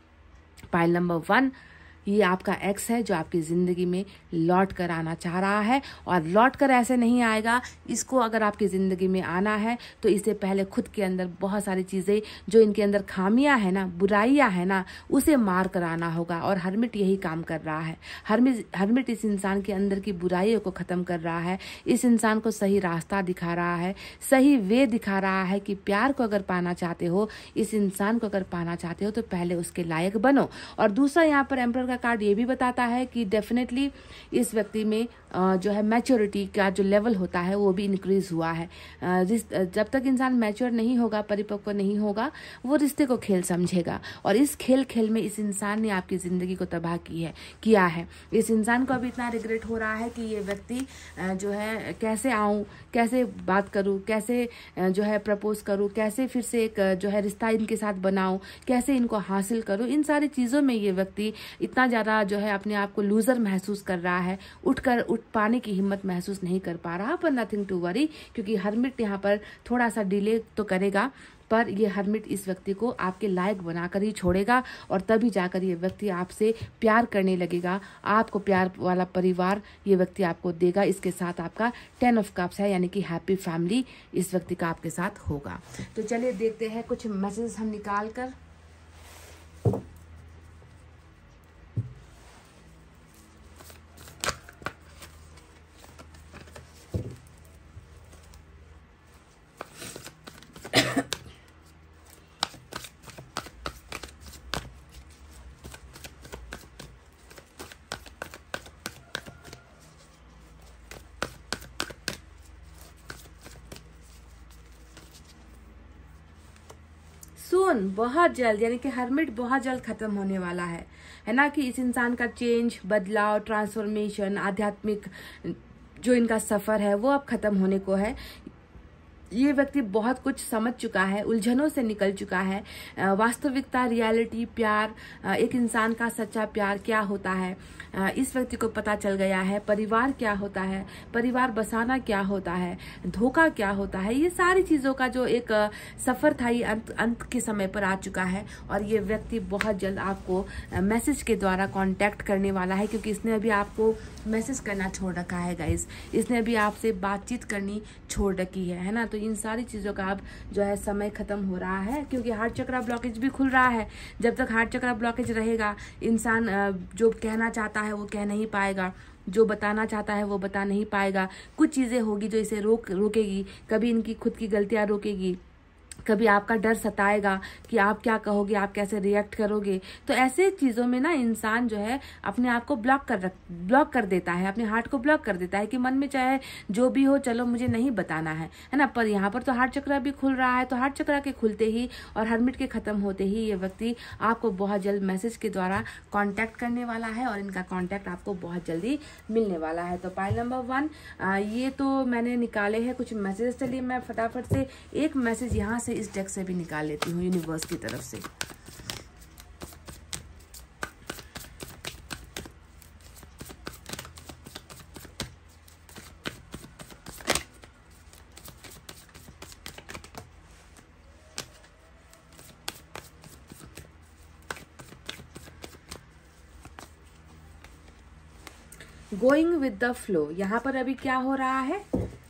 Speaker 1: Pile number 1, ये आपका एक्स है जो आपकी ज़िंदगी में लौट कर आना चाह रहा है, और लौट कर ऐसे नहीं आएगा। इसको अगर आपकी ज़िंदगी में आना है तो इससे पहले खुद के अंदर बहुत सारी चीज़ें जो इनके अंदर खामियां है ना, बुराइयां है ना, उसे मार कर आना होगा, और हरमिट यही काम कर रहा है। हरमिट इस इंसान के अंदर की बुराइयों को ख़त्म कर रहा है, इस इंसान को सही रास्ता दिखा रहा है, सही वे दिखा रहा है कि प्यार को अगर पाना चाहते हो, इस इंसान को अगर पाना चाहते हो, तो पहले उसके लायक बनो। और दूसरा यहाँ पर एम्परर कार्ड ये भी बताता है कि डेफिनेटली इस व्यक्ति में जो है मैच्योरिटी का जो लेवल होता है वो भी इंक्रीज हुआ है। जब तक इंसान मैच्योर नहीं होगा, परिपक्व नहीं होगा, वो रिश्ते को खेल समझेगा, और इस खेल में इस इंसान ने आपकी जिंदगी को तबाह किया है। इस इंसान को अभी इतना रिग्रेट हो रहा है कि ये व्यक्ति जो है कैसे आऊं, कैसे बात करूं, कैसे जो है प्रपोज करूं, कैसे फिर से एक जो है रिश्ता इनके साथ बनाऊं, कैसे इनको हासिल करूं। इन सारी चीजों में ये व्यक्ति इतना ज्यादा जो है अपने आप को लूजर महसूस कर रहा है, उठ पाने की हिम्मत महसूस नहीं कर पा रहा। पर नथिंग टू वरी, क्योंकि हरमिट यहाँ पर थोड़ा सा डिले तो करेगा, पर ये हरमिट इस व्यक्ति को आपके लायक बनाकर ही छोड़ेगा, और तभी जाकर ये व्यक्ति आपसे प्यार करने लगेगा। आपको प्यार वाला परिवार ये व्यक्ति आपको देगा। इसके साथ आपका 10 ऑफ कप्स है, यानी कि हैप्पी फैमिली इस व्यक्ति का आपके साथ होगा। तो चलिए देखते हैं कुछ मैसेज हम निकाल कर। सून, बहुत जल्द, यानी कि हरमिट बहुत जल्द खत्म होने वाला है ना, कि इस इंसान का चेंज, बदलाव, ट्रांसफॉर्मेशन, आध्यात्मिक जो इनका सफर है वो अब खत्म होने को है। ये व्यक्ति बहुत कुछ समझ चुका है, उलझनों से निकल चुका है। वास्तविकता, रियलिटी, प्यार, एक इंसान का सच्चा प्यार क्या होता है, इस व्यक्ति को पता चल गया है। परिवार क्या होता है, परिवार बसाना क्या होता है, धोखा क्या होता है, ये सारी चीजों का जो एक सफर था ये अंत के समय पर आ चुका है। और ये व्यक्ति बहुत जल्द आपको मैसेज के द्वारा कांटेक्ट करने वाला है, क्योंकि इसने अभी आपको मैसेज करना छोड़ रखा है गाइस। इसने अभी आपसे बातचीत करनी छोड़ रखी है ना। तो इन सारी चीजों का अब जो है समय खत्म हो रहा है, क्योंकि हार्ट चक्रा ब्लॉकेज भी खुल रहा है। जब तक हार्ट चक्रा ब्लॉकेज रहेगा, इंसान जो कहना चाहता है वो कह नहीं पाएगा, जो बताना चाहता है वो बता नहीं पाएगा। कुछ चीजें होगी जो इसे रोकेगी, कभी इनकी खुद की गलतियां रोकेगी, कभी आपका डर सताएगा कि आप क्या कहोगे, आप कैसे रिएक्ट करोगे। तो ऐसे चीज़ों में ना इंसान जो है अपने आप को ब्लॉक कर देता है, अपने हार्ट को ब्लॉक कर देता है कि मन में चाहे जो भी हो, चलो मुझे नहीं बताना है ना। पर यहाँ पर तो हार्ट चक्र भी खुल रहा है, तो हार्ट चक्र के खुलते ही और हर्मिट के खत्म होते ही ये व्यक्ति आपको बहुत जल्द मैसेज के द्वारा कॉन्टैक्ट करने वाला है और इनका कॉन्टैक्ट आपको बहुत जल्दी मिलने वाला है। तो पाइल नंबर 1 ये तो मैंने निकाले हैं कुछ मैसेज। चलिए मैं फटाफट से एक मैसेज यहाँ से इस डेक से भी निकाल लेती हूँ यूनिवर्स की तरफ से। गोइंग विद द फ्लो, यहाँ पर अभी क्या हो रहा है,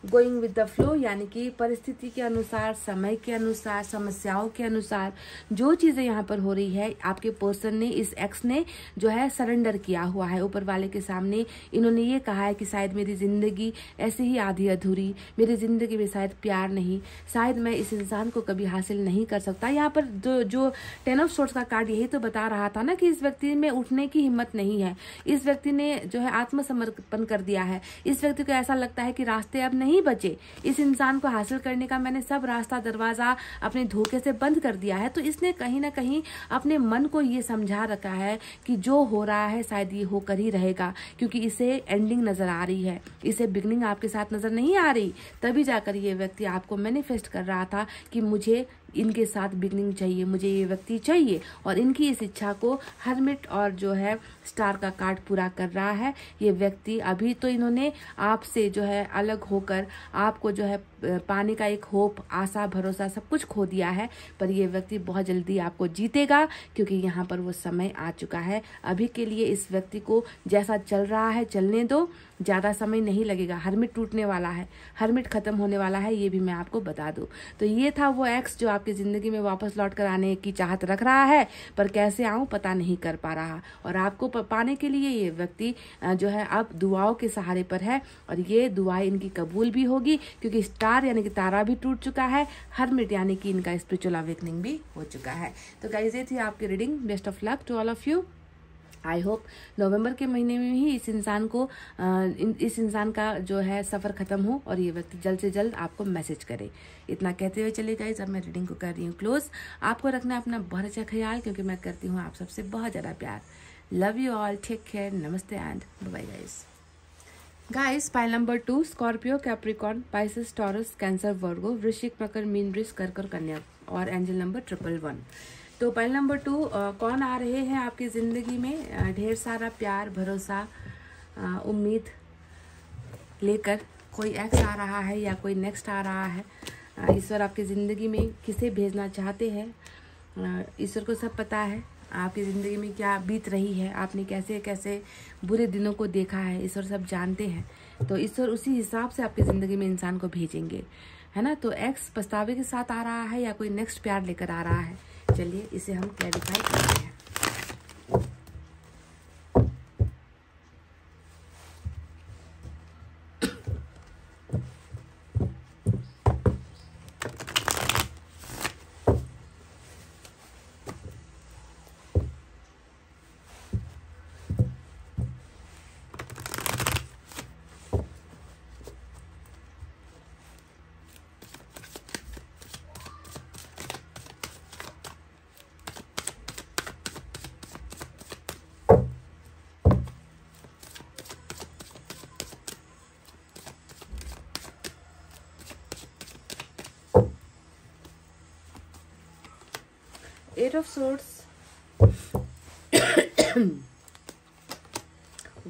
Speaker 1: गोइंग विद द फ्लो यानी कि परिस्थिति के अनुसार, समय के अनुसार, समस्याओं के अनुसार जो चीजें यहाँ पर हो रही है, आपके पर्सन ने, इस एक्स ने जो है सरेंडर किया हुआ है ऊपर वाले के सामने। इन्होंने ये कहा है कि शायद मेरी जिंदगी ऐसे ही आधी अधूरी, मेरी जिंदगी में शायद प्यार नहीं, शायद मैं इस इंसान को कभी हासिल नहीं कर सकता। यहाँ पर जो 10 ऑफ सोर्ड्स का कार्ड यही तो बता रहा था ना कि इस व्यक्ति में उठने की हिम्मत नहीं है, इस व्यक्ति ने जो है आत्मसमर्पण कर दिया है। इस व्यक्ति को ऐसा लगता है कि रास्ते अब नहीं बचे, इस इंसान को हासिल करने का मैंने सब रास्ता दरवाजा अपने धोखे से बंद कर दिया है। तो इसने कहीं ना कहीं अपने मन को ये समझा रखा है कि जो हो रहा है शायद ये होकर ही रहेगा, क्योंकि इसे एंडिंग नजर आ रही है, इसे बिगनिंग आपके साथ नजर नहीं आ रही। तभी जाकर ये व्यक्ति आपको मैनिफेस्ट कर रहा था कि मुझे इनके साथ बिगनिंग चाहिए, मुझे ये व्यक्ति चाहिए, और इनकी इस इच्छा को हर्मिट और जो है स्टार का कार्ड पूरा कर रहा है। ये व्यक्ति अभी तो इन्होंने आपसे जो है अलग होकर आपको जो है पाने का एक होप, आशा, भरोसा सब कुछ खो दिया है, पर ये व्यक्ति बहुत जल्दी आपको जीतेगा, क्योंकि यहाँ पर वो समय आ चुका है। अभी के लिए इस व्यक्ति को जैसा चल रहा है चलने दो, ज्यादा समय नहीं लगेगा। हर्मिट टूटने वाला है, हर्मिट खत्म होने वाला है, ये भी मैं आपको बता दूं। तो ये था वो एक्स जो आपकी जिंदगी में वापस लौट कर आने की चाहत रख रहा है, पर कैसे आऊं पता नहीं कर पा रहा। और आपको पाने के लिए ये व्यक्ति जो है अब दुआओं के सहारे पर है, और ये दुआएं इनकी कबूल भी होगी, क्योंकि स्टार यानी कि तारा भी टूट चुका है, हर्मिट यानी कि इनका स्पिरिचुअल अवेकनिंग भी हो चुका है। तो गाइस ये थी आपकी reading. Best of luck to all of you. I hope November के महीने में ही इस इंसान का जो है सफर खत्म हो और ये व्यक्ति जल्द से जल्द आपको मैसेज करे। इतना कहते हुए चलिए गाइस, अब मैं रीडिंग को कर रही हूँ क्लोज। आपको रखना अपना बहुत अच्छा ख्याल, क्योंकि मैं करती हूँ आप सबसे बहुत ज्यादा प्यार। Love you all, take care, नमस्ते and bye guys. Guys pile number 2 Scorpio, Capricorn, Pisces, Taurus, Cancer, Virgo, वृश्चिक, मकर, मीन, वृष, कर्क और कन्या, और एंजल नंबर 111। तो पाइल नंबर 2 कौन आ रहे हैं आपकी जिंदगी में ढेर सारा प्यार, भरोसा, उम्मीद लेकर। कोई एक्स आ रहा है या कोई नेक्स्ट आ रहा है। ईश्वर आपकी ज़िंदगी में किसे भेजना चाहते हैं, ईश्वर को सब पता है आपकी ज़िंदगी में क्या बीत रही है, आपने कैसे कैसे बुरे दिनों को देखा है, ईश्वर सब जानते हैं। तो ईश्वर उसी हिसाब से आपकी ज़िंदगी में इंसान को भेजेंगे, है ना। तो एक्स पछतावे के साथ आ रहा है या कोई नेक्स्ट प्यार लेकर आ रहा है, चलिए इसे हम क्लैरिफाई करते हैं। Eight of swords,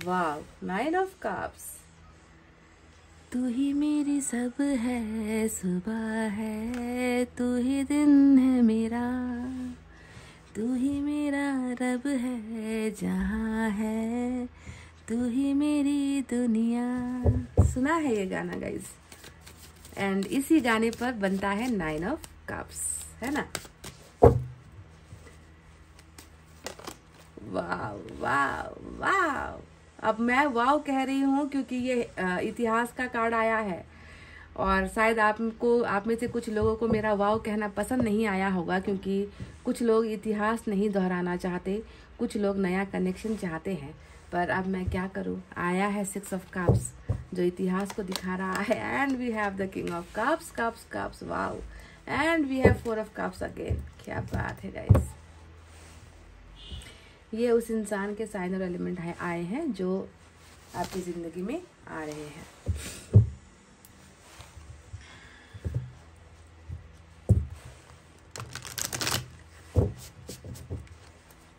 Speaker 1: wow, nine of cups. तू ही मेरी सब है, सुबह है, तू ही दिन है मेरा, तू ही मेरा रब है, जहाँ है तू ही मेरी दुनिया। सुना है ये गाना गाइस, एंड इसी गाने पर बनता है नाइन ऑफ कप्स, है ना। वाव वाव वाव। अब मैं वाव कह रही हूँ क्योंकि ये इतिहास का कार्ड आया है, और शायद आप में से कुछ लोगों को मेरा वाव कहना पसंद नहीं आया होगा, क्योंकि कुछ लोग इतिहास नहीं दोहराना चाहते, कुछ लोग नया कनेक्शन चाहते हैं। पर अब मैं क्या करूं, आया है 6 ऑफ कप्स जो इतिहास को दिखा रहा है। And we have the king of cups, cups cups, wow. And we have 4 of cups again. क्या बात है गाइस। ये उस इंसान के साइन और एलिमेंट आए हैं जो आपकी जिंदगी में आ रहे हैं।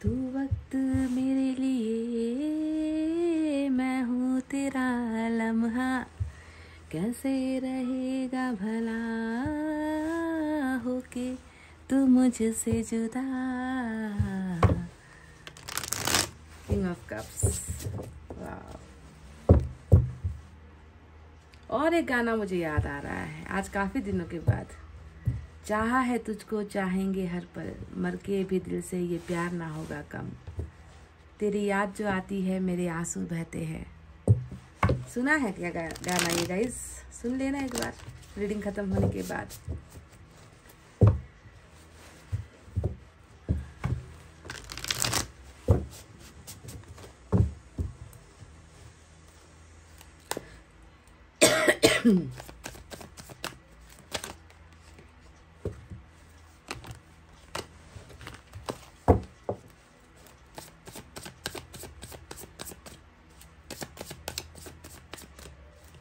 Speaker 1: तू वक्त मेरे लिए, मैं हूँ तेरा लम्हा, कैसे रहेगा भला होके तू मुझसे जुदा। किंग ऑफ कप्स, वाह। और एक गाना मुझे याद आ रहा है आज काफी दिनों के बाद। चाहा है तुझको चाहेंगे हर पल, मर के भी दिल से ये प्यार ना होगा कम। तेरी याद जो आती है मेरे आंसू बहते हैं। सुना है क्या गाना ये गाइस? सुन लेना एक बार रीडिंग खत्म होने के बाद।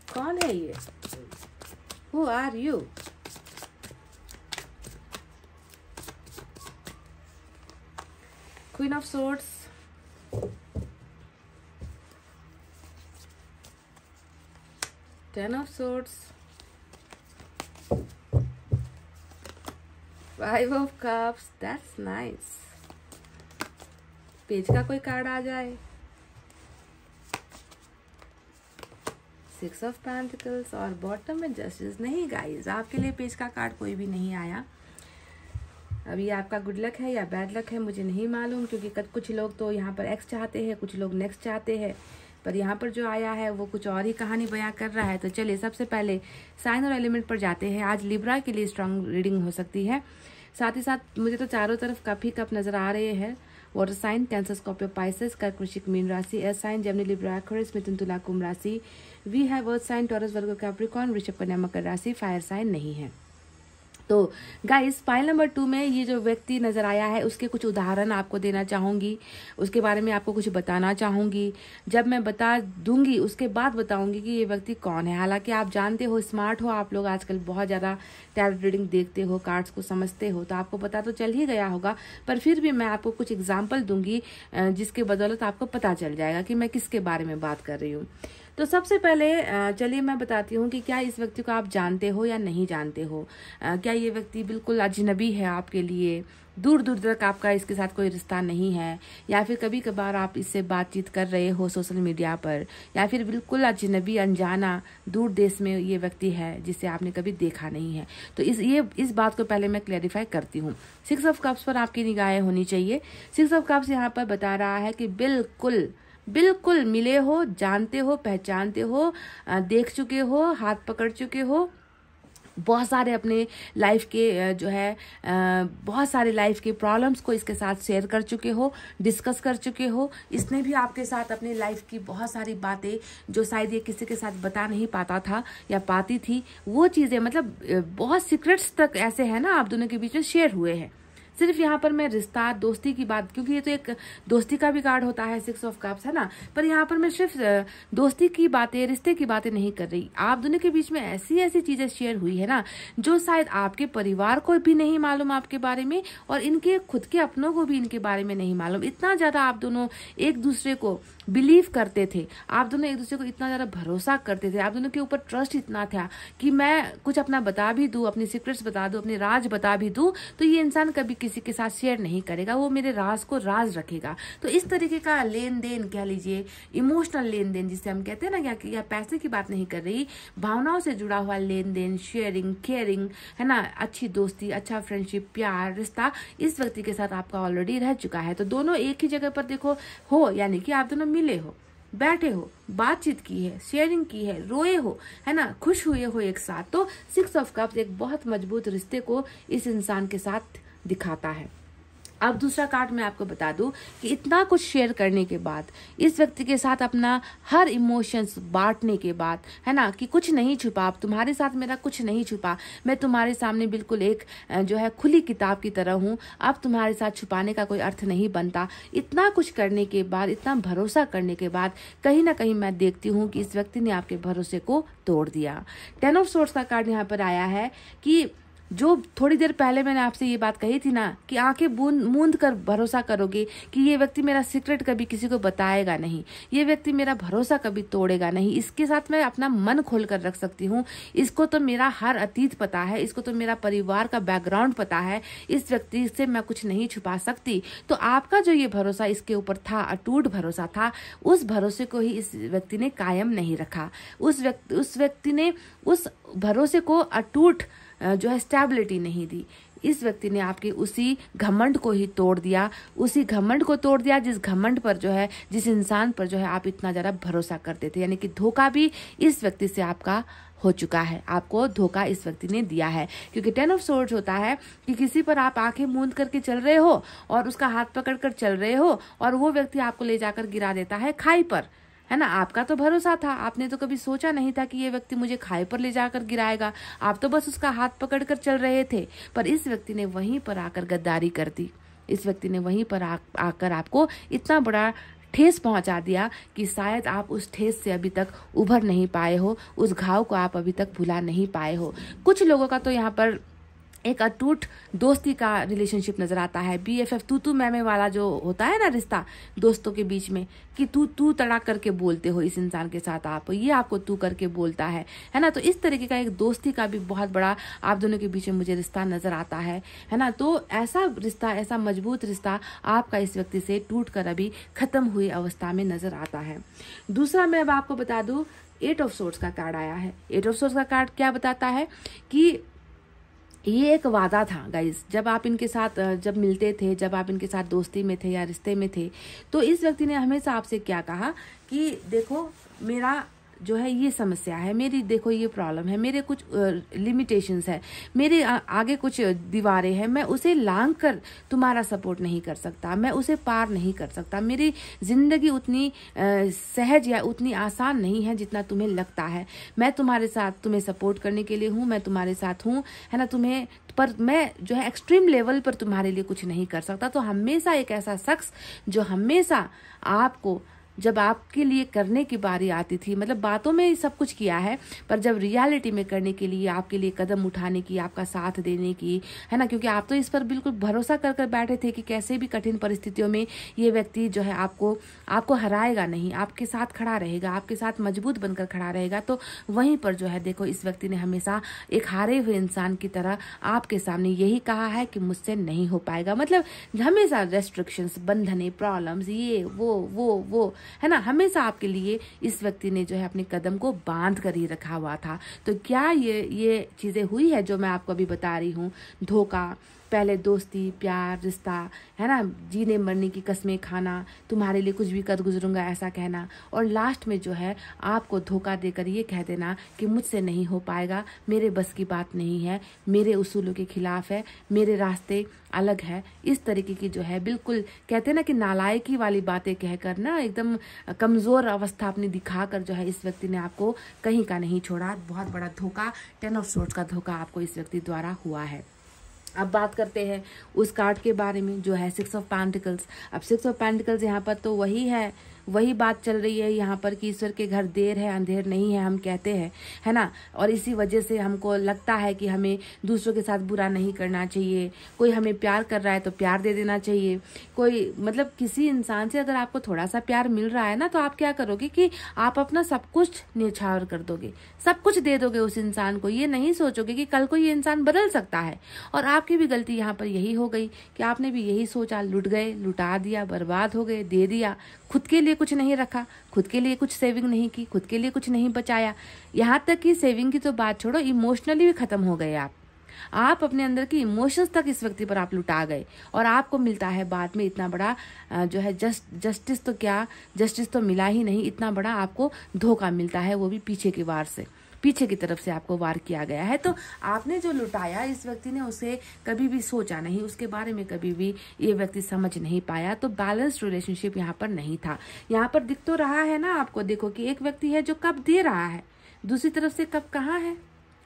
Speaker 1: कौन है ये? Who are you? Queen of Swords, Ten of Swords, Five of Cups. That's nice. Page का कोई कार्ड आ जाए। 6 ऑफ पेंटिकल्स और बॉटम में जस्टिस। नहीं गाइस, आपके लिए पेज का कार्ड कोई भी नहीं आया। अभी आपका गुड लक है या बैड लक है मुझे नहीं मालूम, क्योंकि कुछ लोग तो यहाँ पर एक्स चाहते हैं, कुछ लोग नेक्स्ट चाहते हैं, पर यहाँ पर जो आया है वो कुछ और ही कहानी बयां कर रहा है। तो चलिए सबसे पहले साइन और एलिमेंट पर जाते हैं। आज लिब्रा के लिए स्ट्रांग रीडिंग हो सकती है। साथ ही साथ मुझे तो चारों तरफ कप ही कप नजर आ रहे हैं। Water sign Cancer, Scorpio, Pisces, कर्क, वृश्चिक, मीन राशि, air sign Gemini, Libra, Aquarius, मिथुन, तुला, कुंभ राशि। We have earth sign, Taurus, Virgo, Capricorn, वृषभ, कन्या, मकर राशि। फायर साइन नहीं है। तो गाइस पाइल नंबर 2 में ये जो व्यक्ति नजर आया है उसके कुछ उदाहरण आपको देना चाहूंगी, उसके बारे में आपको कुछ बताना चाहूंगी। जब मैं बता दूंगी उसके बाद बताऊंगी कि ये व्यक्ति कौन है। हालांकि आप जानते हो, स्मार्ट हो आप लोग, आजकल बहुत ज्यादा टैरोट रीडिंग देखते हो, कार्ड्स को समझते हो, तो आपको पता तो चल ही गया होगा, पर फिर भी मैं आपको कुछ एग्जाम्पल दूंगी जिसके बदौलत आपको पता चल जाएगा कि मैं किसके बारे में बात कर रही हूँ। तो सबसे पहले चलिए मैं बताती हूँ कि क्या इस व्यक्ति को आप जानते हो या नहीं जानते हो। क्या ये व्यक्ति बिल्कुल अजनबी है आपके लिए, दूर दूर तक आपका इसके साथ कोई रिश्ता नहीं है, या फिर कभी कभार आप इससे बातचीत कर रहे हो सोशल मीडिया पर, या फिर बिल्कुल अजनबी अनजाना दूर देश में ये व्यक्ति है जिसे आपने कभी देखा नहीं है। तो इस बात को पहले मैं क्लैरिफाई करती हूँ। 6 ऑफ कप्स पर आपकी निगाहें होनी चाहिए। 6 ऑफ कप्स यहाँ पर बता रहा है कि बिल्कुल मिले हो, जानते हो, पहचानते हो, देख चुके हो, हाथ पकड़ चुके हो, बहुत सारे अपने लाइफ के जो है बहुत सारे लाइफ के प्रॉब्लम्स को इसके साथ शेयर कर चुके हो, डिस्कस कर चुके हो। इसने भी आपके साथ अपनी लाइफ की बहुत सारी बातें जो शायद ये किसी के साथ बता नहीं पाता था या पाती थी, वो चीजें मतलब बहुत सीक्रेट्स तक ऐसे है ना आप दोनों के बीच में शेयर हुए हैं। सिर्फ यहाँ पर मैं रिश्ता, दोस्ती की बात, क्योंकि ये तो एक दोस्ती का भी कार्ड होता है 6 ऑफ कप्स, है ना, पर यहाँ पर मैं सिर्फ दोस्ती की बातें, रिश्ते की बातें नहीं कर रही। आप दोनों के बीच में ऐसी चीजें शेयर हुई है ना जो शायद आपके परिवार को भी नहीं मालूम आपके बारे में, और इनके खुद के अपनों को भी इनके बारे में नहीं मालूम। इतना ज्यादा आप दोनों एक दूसरे को बिलीव करते थे, आप दोनों एक दूसरे को इतना ज्यादा भरोसा करते थे, आप दोनों के ऊपर ट्रस्ट इतना था कि मैं कुछ अपना बता भी दूं, अपनी सीक्रेट्स बता दूं, अपने राज बता भी दूं, तो ये इंसान कभी किसी के साथ शेयर नहीं करेगा, वो मेरे राज को राज रखेगा। तो इस तरीके का लेन देन कह लीजिए, इमोशनल लेन देन जिसे हम कहते हैं ना, क्या पैसे की बात नहीं कर रही, भावनाओं से जुड़ा हुआ लेन देन, शेयरिंग, केयरिंग, है ना, अच्छी दोस्ती, अच्छा फ्रेंडशिप, प्यार, रिश्ता इस व्यक्ति के साथ आपका ऑलरेडी रह चुका है। तो दोनों एक ही जगह पर देखो हो, यानी कि आप दोनों मिले हो, बैठे हो, बातचीत की है, शेयरिंग की है, रोए हो, है ना, खुश हुए हो एक साथ, तो 6 ऑफ कप्स एक बहुत मजबूत रिश्ते को इस इंसान के साथ दिखाता है। अब दूसरा कार्ड मैं आपको बता दूं कि इतना कुछ शेयर करने के बाद, इस व्यक्ति के साथ अपना हर इमोशंस बांटने के बाद, है ना, कि कुछ नहीं छुपा, अब तुम्हारे साथ मेरा कुछ नहीं छुपा, मैं तुम्हारे सामने बिल्कुल एक जो है खुली किताब की तरह हूं, अब तुम्हारे साथ छुपाने का कोई अर्थ नहीं बनता। इतना कुछ करने के बाद, इतना भरोसा करने के बाद, कहीं ना कहीं मैं देखती हूँ कि इस व्यक्ति ने आपके भरोसे को तोड़ दिया। 10 ऑफ सोर्ड्स का कार्ड यहाँ पर आया है कि जो थोड़ी देर पहले मैंने आपसे ये बात कही थी ना कि आंखें मूंद कर भरोसा करोगे कि ये व्यक्ति मेरा सीक्रेट कभी किसी को बताएगा नहीं, ये व्यक्ति मेरा भरोसा कभी तोड़ेगा नहीं, इसके साथ मैं अपना मन खोल कर रख सकती हूँ, इसको तो मेरा हर अतीत पता है, इसको तो मेरा परिवार का बैकग्राउंड पता है, इस व्यक्ति से मैं कुछ नहीं छुपा सकती। तो आपका जो ये भरोसा इसके ऊपर था, अटूट भरोसा था, उस भरोसे को ही इस व्यक्ति ने कायम नहीं रखा। उस व्यक्ति ने उस भरोसे को अटूट जो है स्टेबिलिटी नहीं दी। इस व्यक्ति ने आपके उसी घमंड को ही तोड़ दिया, उसी घमंड को तोड़ दिया जिस घमंड पर जो है, जिस इंसान पर जो है आप इतना ज्यादा भरोसा करते थे। यानी कि धोखा भी इस व्यक्ति से आपका हो चुका है, आपको धोखा इस व्यक्ति ने दिया है। क्योंकि 10 ऑफ सोर्ड्स होता है कि किसी पर आप आंखें मूंद करके चल रहे हो और उसका हाथ पकड़ कर चल रहे हो और वो व्यक्ति आपको ले जाकर गिरा देता है खाई पर, है ना। आपका तो भरोसा था, आपने तो कभी सोचा नहीं था कि ये व्यक्ति मुझे खाई पर ले जाकर गिराएगा, आप तो बस उसका हाथ पकड़कर चल रहे थे। पर इस व्यक्ति ने वहीं पर आकर गद्दारी कर दी, इस व्यक्ति ने वहीं पर आकर आपको इतना बड़ा ठेस पहुंचा दिया कि शायद आप उस ठेस से अभी तक उभर नहीं पाए हो, उस घाव को आप अभी तक भुला नहीं पाए हो। कुछ लोगों का तो यहाँ पर एक अटूट दोस्ती का रिलेशनशिप नजर आता है, BFF तू मैं वाला जो होता है ना रिश्ता दोस्तों के बीच में, कि तू तड़ाक करके बोलते हो इस इंसान के साथ, आप ये आपको तू करके बोलता है ना। तो इस तरीके का एक दोस्ती का भी बहुत बड़ा आप दोनों के बीच में मुझे रिश्ता नजर आता है ना। तो ऐसा रिश्ता, ऐसा मजबूत रिश्ता आपका इस व्यक्ति से टूट कर अभी खत्म हुई अवस्था में नजर आता है। दूसरा मैं अब आपको बता दूं, 8 ऑफ सोर्ड्स का कार्ड आया है। 8 ऑफ सोर्ड्स का कार्ड क्या बताता है कि ये एक वादा था गाइस, जब आप इनके साथ जब मिलते थे, जब आप इनके साथ दोस्ती में थे या रिश्ते में थे, तो इस व्यक्ति ने हमेशा आपसे क्या कहा कि देखो मेरा जो है ये समस्या है, मेरी देखो ये प्रॉब्लम है, मेरे कुछ लिमिटेशंस है, मेरे आगे कुछ दीवारें हैं, मैं उसे लांघ कर तुम्हारा सपोर्ट नहीं कर सकता, मैं उसे पार नहीं कर सकता, मेरी जिंदगी उतनी सहज या उतनी आसान नहीं है जितना तुम्हें लगता है। मैं तुम्हारे साथ, तुम्हें सपोर्ट करने के लिए हूँ, मैं तुम्हारे साथ हूँ, है ना, तुम्हें, पर मैं जो है एक्सट्रीम लेवल पर तुम्हारे लिए कुछ नहीं कर सकता। तो हमेशा एक ऐसा शख्स जो हमेशा आपको, जब आपके लिए करने की बारी आती थी, मतलब बातों में सब कुछ किया है, पर जब रियलिटी में करने के लिए, आपके लिए कदम उठाने की, आपका साथ देने की, है ना, क्योंकि आप तो इस पर बिल्कुल भरोसा कर बैठे थे कि कैसे भी कठिन परिस्थितियों में ये व्यक्ति जो है आपको हराएगा नहीं, आपके साथ खड़ा रहेगा, आपके साथ मजबूत बनकर खड़ा रहेगा। तो वहीं पर जो है देखो इस व्यक्ति ने हमेशा एक हारे हुए इंसान की तरह आपके सामने यही कहा है कि मुझसे नहीं हो पाएगा। मतलब हमेशा रेस्ट्रिक्शंस, बंधने, प्रॉब्लम्स, ये वो है ना, हमेशा आपके लिए इस व्यक्ति ने जो है अपने कदम को बांध कर ही रखा हुआ था। तो क्या ये चीजें हुई है जो मैं आपको अभी बता रही हूँ, धोखा, पहले दोस्ती, प्यार, रिश्ता, है ना, जीने मरने की कस्में खाना, तुम्हारे लिए कुछ भी कर गुजरूंगा ऐसा कहना, और लास्ट में जो है आपको धोखा देकर ये कह देना कि मुझसे नहीं हो पाएगा, मेरे बस की बात नहीं है, मेरे उसूलों के खिलाफ है, मेरे रास्ते अलग है। इस तरीके की जो है बिल्कुल कहते हैं ना कि नालायकी वाली बातें कहकर ना एकदम कमजोर अवस्था अपनी दिखाकर जो है इस व्यक्ति ने आपको कहीं का नहीं छोड़ा। बहुत बड़ा धोखा, 10 ऑफ सोर्ड्स का धोखा आपको इस व्यक्ति द्वारा हुआ है। अब बात करते हैं उस कार्ड के बारे में जो है 6 ऑफ पेंटिकल्स। अब 6 ऑफ पेंटिकल्स यहाँ पर तो वही बात चल रही है यहाँ पर कि ईश्वर के घर देर है अंधेर नहीं है, हम कहते हैं, है ना। और इसी वजह से हमको लगता है कि हमें दूसरों के साथ बुरा नहीं करना चाहिए, कोई हमें प्यार कर रहा है तो प्यार दे देना चाहिए, कोई मतलब किसी इंसान से अगर आपको थोड़ा सा प्यार मिल रहा है ना, तो आप क्या करोगे कि आप अपना सब कुछ न्यौछावर कर दोगे, सब कुछ दे दोगे उस इंसान को। ये नहीं सोचोगे कि कल को ये इंसान बदल सकता है। और आपकी भी गलती यहाँ पर यही हो गई कि आपने भी यही सोचा, लुट गए, लुटा दिया, बर्बाद हो गए, दे दिया, खुद के लिए कुछ नहीं रखा, खुद के लिए कुछ सेविंग नहीं की, खुद के लिए कुछ नहीं बचाया। यहाँ तक कि सेविंग की तो बात छोड़ो, इमोशनली भी खत्म हो गए आप। आप अपने अंदर की इमोशंस तक इस व्यक्ति पर आप लुटा गए और आपको मिलता है बाद में इतना बड़ा जो है जस्टिस तो क्या, जस्टिस तो मिला ही नहीं, इतना बड़ा आपको धोखा मिलता है, वो भी पीछे की वार से, पीछे की तरफ से आपको वार किया गया है। तो आपने जो लुटाया इस व्यक्ति ने उसे कभी भी सोचा नहीं, उसके बारे में कभी भी ये व्यक्ति समझ नहीं पाया। तो बैलेंस्ड रिलेशनशिप यहाँ पर नहीं था। यहाँ पर दिख तो रहा है ना आपको, देखो कि एक व्यक्ति है जो कब दे रहा है, दूसरी तरफ से कब कहाँ है।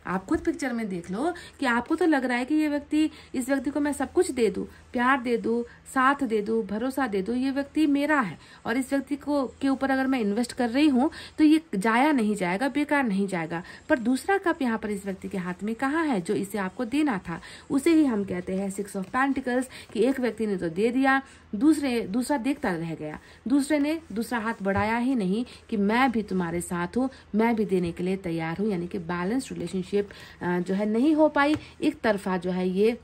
Speaker 1: आप खुद पिक्चर में देख लो कि आपको तो लग रहा है कि ये व्यक्ति, इस व्यक्ति को मैं सब कुछ दे दूं, प्यार दे दूं, साथ दे दूं, भरोसा दे दूं, ये व्यक्ति मेरा है और इस व्यक्ति को के ऊपर अगर मैं इन्वेस्ट कर रही हूं तो ये जाया नहीं जाएगा, बेकार नहीं जाएगा। पर दूसरा कप यहाँ पर इस व्यक्ति के हाथ में कहाँ है जो इसे आपको देना था। उसे ही हम कहते हैं 6 ऑफ पेंटिकल्स कि एक व्यक्ति ने तो दे दिया, दूसरा देखता रह गया, दूसरे ने दूसरा हाथ बढ़ाया ही नहीं कि मैं भी तुम्हारे साथ हूँ, मैं भी देने के लिए तैयार हूँ। यानी कि बैलेंस्ड रिलेशनशिप जो है नहीं हो पाई। एक तरफा जो है ये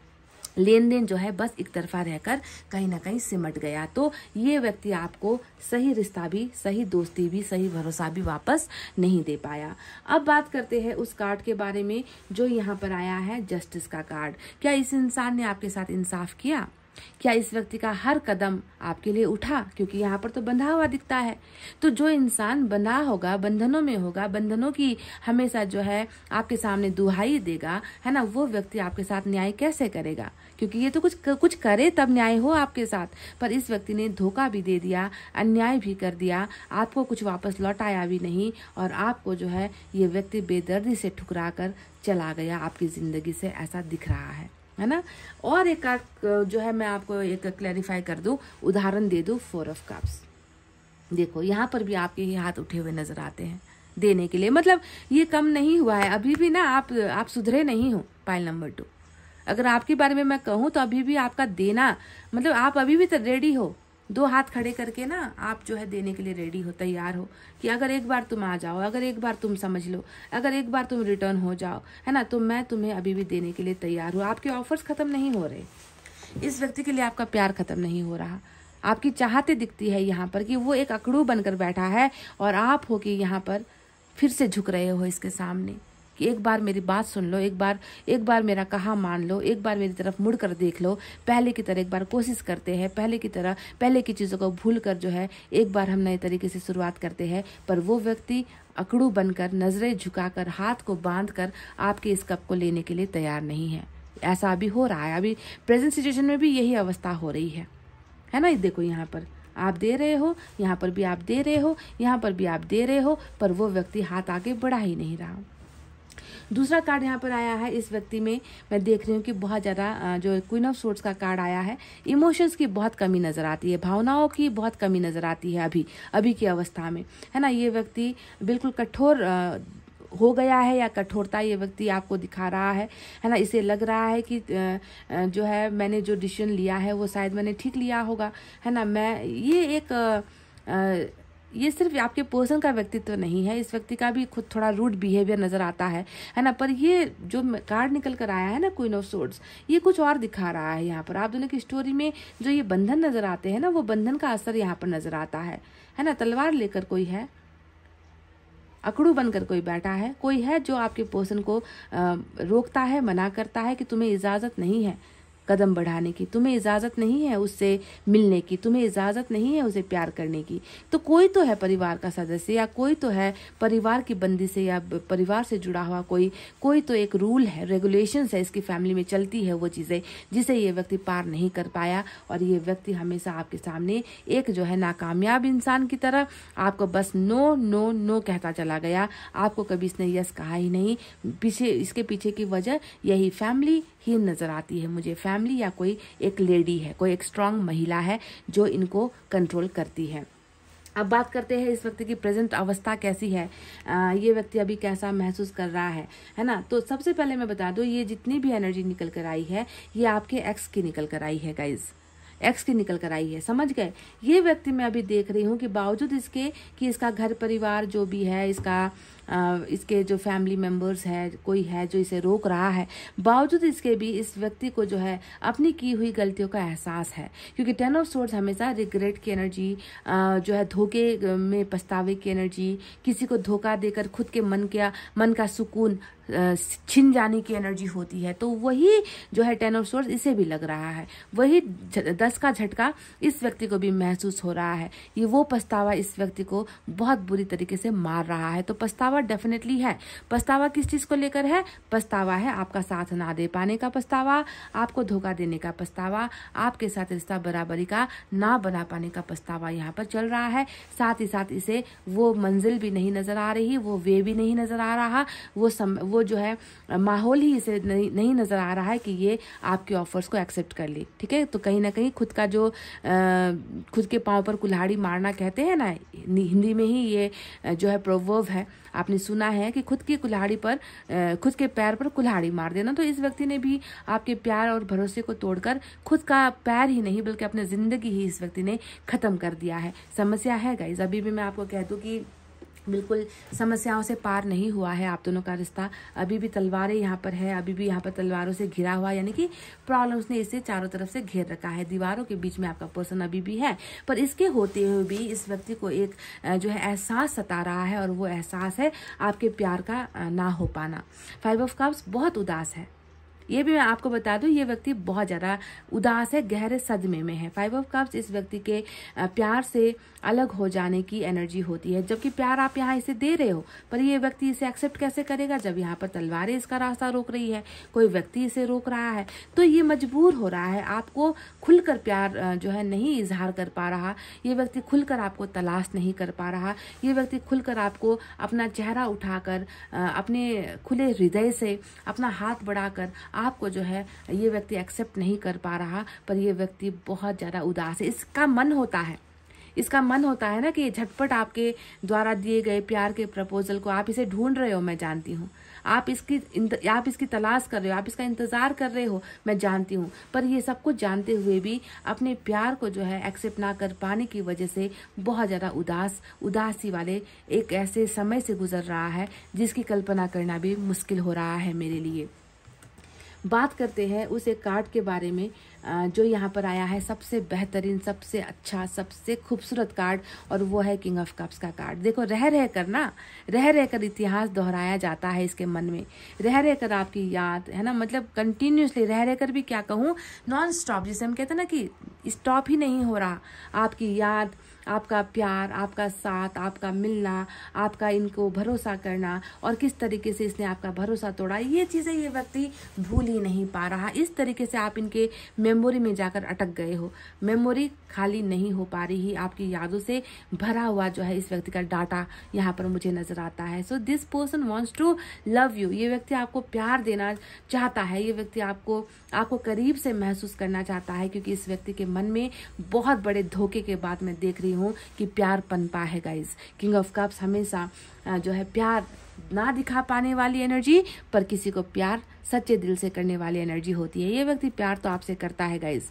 Speaker 1: लेन देन जो है बस एक तरफा रहकर कहीं ना कहीं सिमट गया। तो ये व्यक्ति आपको सही रिश्ता भी, सही दोस्ती भी, सही भरोसा भी वापस नहीं दे पाया। अब बात करते हैं उस कार्ड के बारे में जो यहाँ पर आया है, जस्टिस का कार्ड। क्या इस इंसान ने आपके साथ इंसाफ किया? क्या इस व्यक्ति का हर कदम आपके लिए उठा? क्योंकि यहाँ पर तो बंधा हुआ दिखता है। तो जो इंसान बंधा होगा, बंधनों में होगा, बंधनों की हमेशा जो है आपके सामने दुहाई देगा, है ना, वो व्यक्ति आपके साथ न्याय कैसे करेगा? क्योंकि ये तो कुछ करे तब न्याय हो आपके साथ। पर इस व्यक्ति ने धोखा भी दे दिया, अन्याय भी कर दिया, आपको कुछ वापस लौटाया भी नहीं और आपको जो है ये व्यक्ति बेदर्दी से ठुकरा कर चला गया आपकी जिंदगी से, ऐसा दिख रहा है ना। और एक कार्ड जो है मैं आपको एक क्लैरिफाई कर दूं, उदाहरण दे दूं, 4 ऑफ कप्स। देखो यहाँ पर भी आपके ही हाथ उठे हुए नजर आते हैं देने के लिए, मतलब ये कम नहीं हुआ है अभी भी ना, आप सुधरे नहीं हो। पाइल नंबर 2, अगर आपके बारे में मैं कहूँ तो अभी भी आपका देना, मतलब आप अभी भी तो रेडी हो, 2 हाथ खड़े करके ना आप जो है देने के लिए रेडी हो, तैयार हो कि अगर एक बार तुम आ जाओ, अगर एक बार तुम समझ लो, अगर एक बार तुम रिटर्न हो जाओ, है ना, तो मैं तुम्हें अभी भी देने के लिए तैयार हूँ। आपके ऑफर्स खत्म नहीं हो रहे, इस व्यक्ति के लिए आपका प्यार खत्म नहीं हो रहा। आपकी चाहते दिखती है यहाँ पर कि वो एक अकड़ू बनकर बैठा है और आप हो कि यहाँ पर फिर से झुक रहे हो इसके सामने कि एक बार मेरी बात सुन लो, एक बार मेरा कहा मान लो, एक बार मेरी तरफ मुड़ कर देख लो, पहले की तरह एक बार कोशिश करते हैं, पहले की तरह पहले की चीज़ों को भूल कर जो है एक बार हम नए तरीके से शुरुआत करते हैं। पर वो व्यक्ति अकड़ू बनकर, नजरें झुकाकर, हाथ को बांध कर आपके इस कप को लेने के लिए तैयार नहीं है। ऐसा अभी हो रहा है, अभी प्रेजेंट सिचुएशन में भी यही अवस्था हो रही है ना। देखो यहाँ पर आप दे रहे हो, यहाँ पर भी आप दे रहे हो, यहाँ पर भी आप दे रहे हो, पर वो व्यक्ति हाथ आगे बढ़ा ही नहीं रहा। दूसरा कार्ड यहाँ पर आया है, इस व्यक्ति में मैं देख रही हूँ कि बहुत ज़्यादा जो क्वीन ऑफ सोर्ड्स का कार्ड आया है, इमोशंस की बहुत कमी नज़र आती है, भावनाओं की बहुत कमी नज़र आती है अभी की अवस्था में, है ना। ये व्यक्ति बिल्कुल कठोर हो गया है या कठोरता ये व्यक्ति आपको दिखा रहा है ना। इसे लग रहा है कि जो है मैंने जो डिसीजन लिया है वो शायद मैंने ठीक लिया होगा, है ना। मैं ये सिर्फ आपके पर्सन का व्यक्तित्व नहीं है, इस व्यक्ति का भी खुद थोड़ा रूड बिहेवियर नजर आता है ना। पर ये जो कार्ड निकल कर आया है ना, क्वीन ऑफ सोर्ड्स, ये कुछ और दिखा रहा है। यहाँ पर आप दोनों की स्टोरी में जो ये बंधन नजर आते हैं ना, वो बंधन का असर यहाँ पर नजर आता है ना। तलवार लेकर कोई है, अकड़ू बनकर कोई बैठा है, कोई है जो आपके पर्सन को रोकता है, मना करता है कि तुम्हें इजाजत नहीं है कदम बढ़ाने की, तुम्हें इजाजत नहीं है उससे मिलने की, तुम्हें इजाजत नहीं है उसे प्यार करने की। तो कोई तो है परिवार का सदस्य या कोई तो है परिवार की बंदी से या परिवार से जुड़ा हुआ कोई तो एक रूल है, रेगुलेशंस है, इसकी फैमिली में चलती है वो चीजें जिसे ये व्यक्ति पार नहीं कर पाया। और ये व्यक्ति हमेशा आपके सामने एक जो है नाकामयाब इंसान की तरह आपको बस नो नो नो कहता चला गया। आपको कभी इसने यस कहा ही नहीं। इसके पीछे की वजह यही फैमिली ही नजर आती है मुझे। फैमिली या कोई एक लेडी है, कोई एक स्ट्रांग महिला है जो इनको कंट्रोल करती है। अब बात करते हैं इस व्यक्ति की प्रेजेंट अवस्था कैसी है, ये व्यक्ति अभी कैसा महसूस कर रहा है ना। तो सबसे पहले मैं बता दूं, ये जितनी भी एनर्जी निकल कर आई है ये आपके एक्स की निकल कर आई है गाइज, एक्स की निकल कर आई है, समझ गए। ये व्यक्ति मैं अभी देख रही हूँ कि बावजूद इसके कि इसका घर परिवार जो भी है, इसका इसके जो फैमिली मेंबर्स है, कोई है जो इसे रोक रहा है, बावजूद इसके भी इस व्यक्ति को जो है अपनी की हुई गलतियों का एहसास है। क्योंकि 10 ऑफ सोर्ड्स हमेशा रिग्रेट की एनर्जी, जो है धोखे में पछतावे की एनर्जी, किसी को धोखा देकर खुद के मन का सुकून छिन जाने की एनर्जी होती है। तो वही जो है 10 ऑफ सोर्ड्स इसे भी लग रहा है, वही 10 का झटका इस व्यक्ति को भी महसूस हो रहा है। ये वो पछतावा इस व्यक्ति को बहुत बुरी तरीके से मार रहा है। तो पछतावा डेफिनेटली है। पछतावा किस चीज को लेकर है? पछतावा है आपका साथ ना दे पाने का पछतावा, आपको धोखा देने का पछतावा, आपके साथ रिश्ता बराबरी का ना बना पाने का पछतावा यहाँ पर चल रहा है। साथ ही साथ इसे वो मंजिल भी नहीं नजर आ रही, वो वे भी नहीं नजर आ रहा, वो जो है माहौल ही इसे नहीं नजर आ रहा है कि ये आपके ऑफर्स को एक्सेप्ट कर ले। ठीक है, तो कहीं ना कहीं खुद का जो खुद के पांव पर कुल्हाड़ी मारना कहते हैं ना, हिंदी में ही ये जो है प्रोवर्ब है, आपने सुना है कि खुद की कुल्हाड़ी पर खुद के पैर पर कुल्हाड़ी मार देना। तो इस व्यक्ति ने भी आपके प्यार और भरोसे को तोड़कर खुद का पैर ही नहीं बल्कि अपनी जिंदगी ही इस व्यक्ति ने खत्म कर दिया है। समस्या है गाइस, अभी भी मैं आपको कह दूं कि बिल्कुल समस्याओं से पार नहीं हुआ है आप दोनों का रिश्ता। अभी भी तलवारें यहाँ पर है, अभी भी यहाँ पर तलवारों से घिरा हुआ, यानी कि प्रॉब्लम्स ने इसे चारों तरफ से घेर रखा है। दीवारों के बीच में आपका पर्सन अभी भी है, पर इसके होते हुए भी इस व्यक्ति को एक जो है एहसास सता रहा है, और वो एहसास है आपके प्यार का ना हो पाना। 5 ऑफ कप्स बहुत उदास है, ये भी मैं आपको बता दूं, ये व्यक्ति बहुत ज्यादा उदास है, गहरे सदमे में है। 5 ऑफ कप्स इस व्यक्ति के प्यार से अलग हो जाने की एनर्जी होती है, जबकि प्यार आप यहाँ इसे दे रहे हो, पर ये व्यक्ति इसे एक्सेप्ट कैसे करेगा जब यहाँ पर तलवारें इसका रास्ता रोक रही है, कोई व्यक्ति इसे रोक रहा है। तो ये मजबूर हो रहा है, आपको खुलकर प्यार जो है नहीं इजहार कर पा रहा, ये व्यक्ति खुलकर आपको तलाश नहीं कर पा रहा, ये व्यक्ति खुलकर आपको अपना चेहरा उठाकर अपने खुले हृदय से अपना हाथ बढ़ाकर आपको जो है ये व्यक्ति एक्सेप्ट नहीं कर पा रहा। पर ये व्यक्ति बहुत ज्यादा उदास है। इसका मन होता है ना कि झटपट आपके द्वारा दिए गए प्यार के प्रपोजल को आप इसे ढूंढ रहे हो, मैं जानती हूँ, आप इसकी तलाश कर रहे हो, आप इसका इंतजार कर रहे हो, मैं जानती हूँ। पर ये सब कुछ जानते हुए भी अपने प्यार को जो है एक्सेप्ट ना कर पाने की वजह से बहुत ज्यादा उदासी वाले एक ऐसे समय से गुजर रहा है जिसकी कल्पना करना भी मुश्किल हो रहा है मेरे लिए। बात करते हैं उस एक कार्ड के बारे में जो यहाँ पर आया है, सबसे बेहतरीन, सबसे अच्छा, सबसे खूबसूरत कार्ड, और वो है किंग ऑफ कप्स का कार्ड। देखो, रह रह कर इतिहास दोहराया जाता है इसके मन में, रह कर आपकी याद है ना, मतलब कंटिन्यूसली रह कर भी क्या कहूँ, नॉन स्टॉप, जिसे हम कहते हैं ना कि स्टॉप ही नहीं हो रहा, आपकी याद, आपका प्यार, आपका साथ, आपका मिलना, आपका इनको भरोसा करना, और किस तरीके से इसने आपका भरोसा तोड़ा, ये चीजें ये व्यक्ति भूल ही नहीं पा रहा। इस तरीके से आप इनके मेमोरी में जाकर अटक गए हो, मेमोरी खाली नहीं हो पा रही, आपकी यादों से भरा हुआ जो है इस व्यक्ति का डाटा यहाँ पर मुझे नजर आता है। So this person wants to love you, ये व्यक्ति आपको प्यार देना चाहता है, ये व्यक्ति आपको करीब से महसूस करना चाहता है, क्योंकि इस व्यक्ति के मन में बहुत बड़े धोखे के बाद मैं देख रही हूँ कि प्यार पनपा है गाइज। किंग ऑफ कप्स हमेशा जो है प्यार ना दिखा पाने वाली एनर्जी, पर किसी को प्यार सच्चे दिल से करने वाली एनर्जी होती है। ये व्यक्ति प्यार तो आपसे करता है गाइज,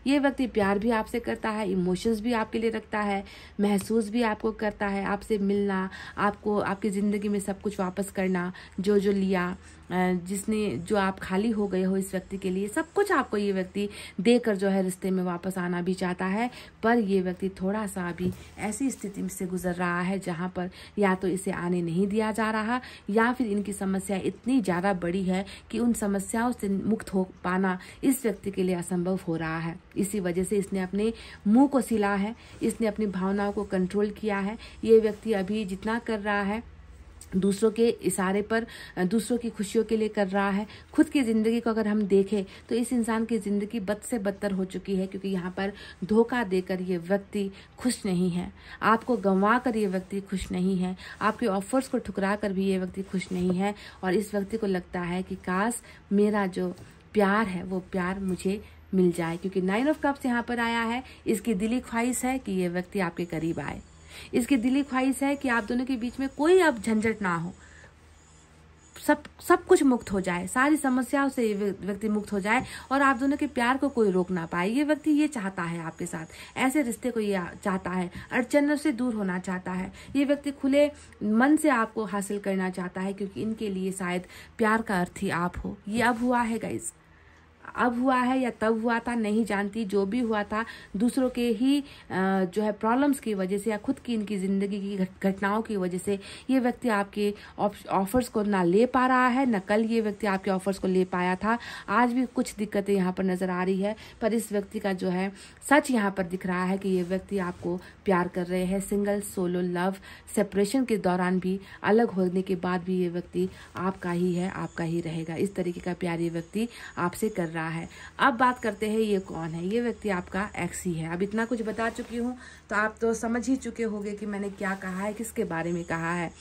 Speaker 1: ये व्यक्ति प्यार भी आपसे करता है, इमोशंस भी आपके लिए रखता है, महसूस भी आपको करता है, आपसे मिलना, आपको आपकी ज़िंदगी में सब कुछ वापस करना, जो लिया, जो आप खाली हो गए हो इस व्यक्ति के लिए, सब कुछ आपको ये व्यक्ति देकर जो है रिश्ते में वापस आना भी चाहता है। पर ये व्यक्ति थोड़ा सा अभी ऐसी स्थिति से गुजर रहा है जहाँ पर या तो इसे आने नहीं दिया जा रहा, या फिर इनकी समस्या इतनी ज़्यादा बड़ी है कि उन समस्याओं से मुक्त हो पाना इस व्यक्ति के लिए असंभव हो रहा है। इसी वजह से इसने अपने मुंह को सिला है, इसने अपनी भावनाओं को कंट्रोल किया है। ये व्यक्ति अभी जितना कर रहा है दूसरों के इशारे पर, दूसरों की खुशियों के लिए कर रहा है। खुद की जिंदगी को अगर हम देखें तो इस इंसान की जिंदगी बद से बदतर हो चुकी है, क्योंकि यहाँ पर धोखा देकर ये व्यक्ति खुश नहीं है, आपको गंवा कर ये व्यक्ति खुश नहीं है, आपके ऑफर्स को ठुकरा कर भी ये व्यक्ति खुश नहीं है। और इस व्यक्ति को लगता है कि काश मेरा जो प्यार है वो प्यार मुझे मिल जाए, क्योंकि 9 ऑफ कप्स यहाँ पर आया है। इसकी दिली ख्वाहिश है कि ये व्यक्ति आपके करीब आए, इसकी दिली ख्वाहिश है कि आप दोनों के बीच में कोई अब झंझट ना हो, सब कुछ मुक्त हो जाए, सारी समस्याओं से ये व्यक्ति मुक्त हो जाए और आप दोनों के प्यार को कोई रोक ना पाए। ये व्यक्ति ये चाहता है आपके साथ, ऐसे रिश्ते को ये चाहता है, अड़चनों से दूर होना चाहता है। ये व्यक्ति खुले मन से आपको हासिल करना चाहता है, क्योंकि इनके लिए शायद प्यार का अर्थ ही आप हो। ये अब हुआ है गाइज, अब हुआ है या तब हुआ था नहीं जानती, जो भी हुआ था दूसरों के ही जो है प्रॉब्लम्स की वजह से या खुद की इनकी जिंदगी की घटनाओं की वजह से ये व्यक्ति आपके ऑफर्स को ना ले पा रहा है, ना कल ये व्यक्ति आपके ऑफर्स को ले पाया था। आज भी कुछ दिक्कतें यहाँ पर नजर आ रही है, पर इस व्यक्ति का जो है सच यहाँ पर दिख रहा है कि ये व्यक्ति आपको प्यार कर रहे हैं। सिंगल, सोलो, लव, सेपरेशन के दौरान भी, अलग होने के बाद भी ये व्यक्ति आपका ही है, आपका ही रहेगा। इस तरीके का प्यार ये व्यक्ति आपसे कर रहा है। अब बात करते हैं ये कौन है। ये व्यक्ति आपका एक्स ही है। अब इतना कुछ बता चुकी हूँ तो आप तो समझ ही चुके होंगे कि मैंने क्या कहा है, किसके बारे में कहा है।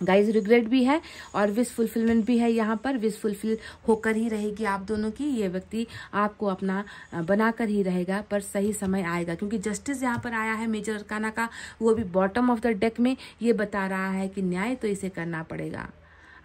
Speaker 1: गाइज रिग्रेट भी है और विश फुलफिलमेंट भी है। यहाँ पर विश फुलफिल होकर ही रहेगी आप दोनों की। ये व्यक्ति आपको अपना बनाकर ही रहेगा, पर सही समय आएगा, क्योंकि जस्टिस यहाँ पर आया है मेजर अरकाना का, वो भी बॉटम ऑफ द डेक में। ये बता रहा है कि न्याय तो इसे करना पड़ेगा।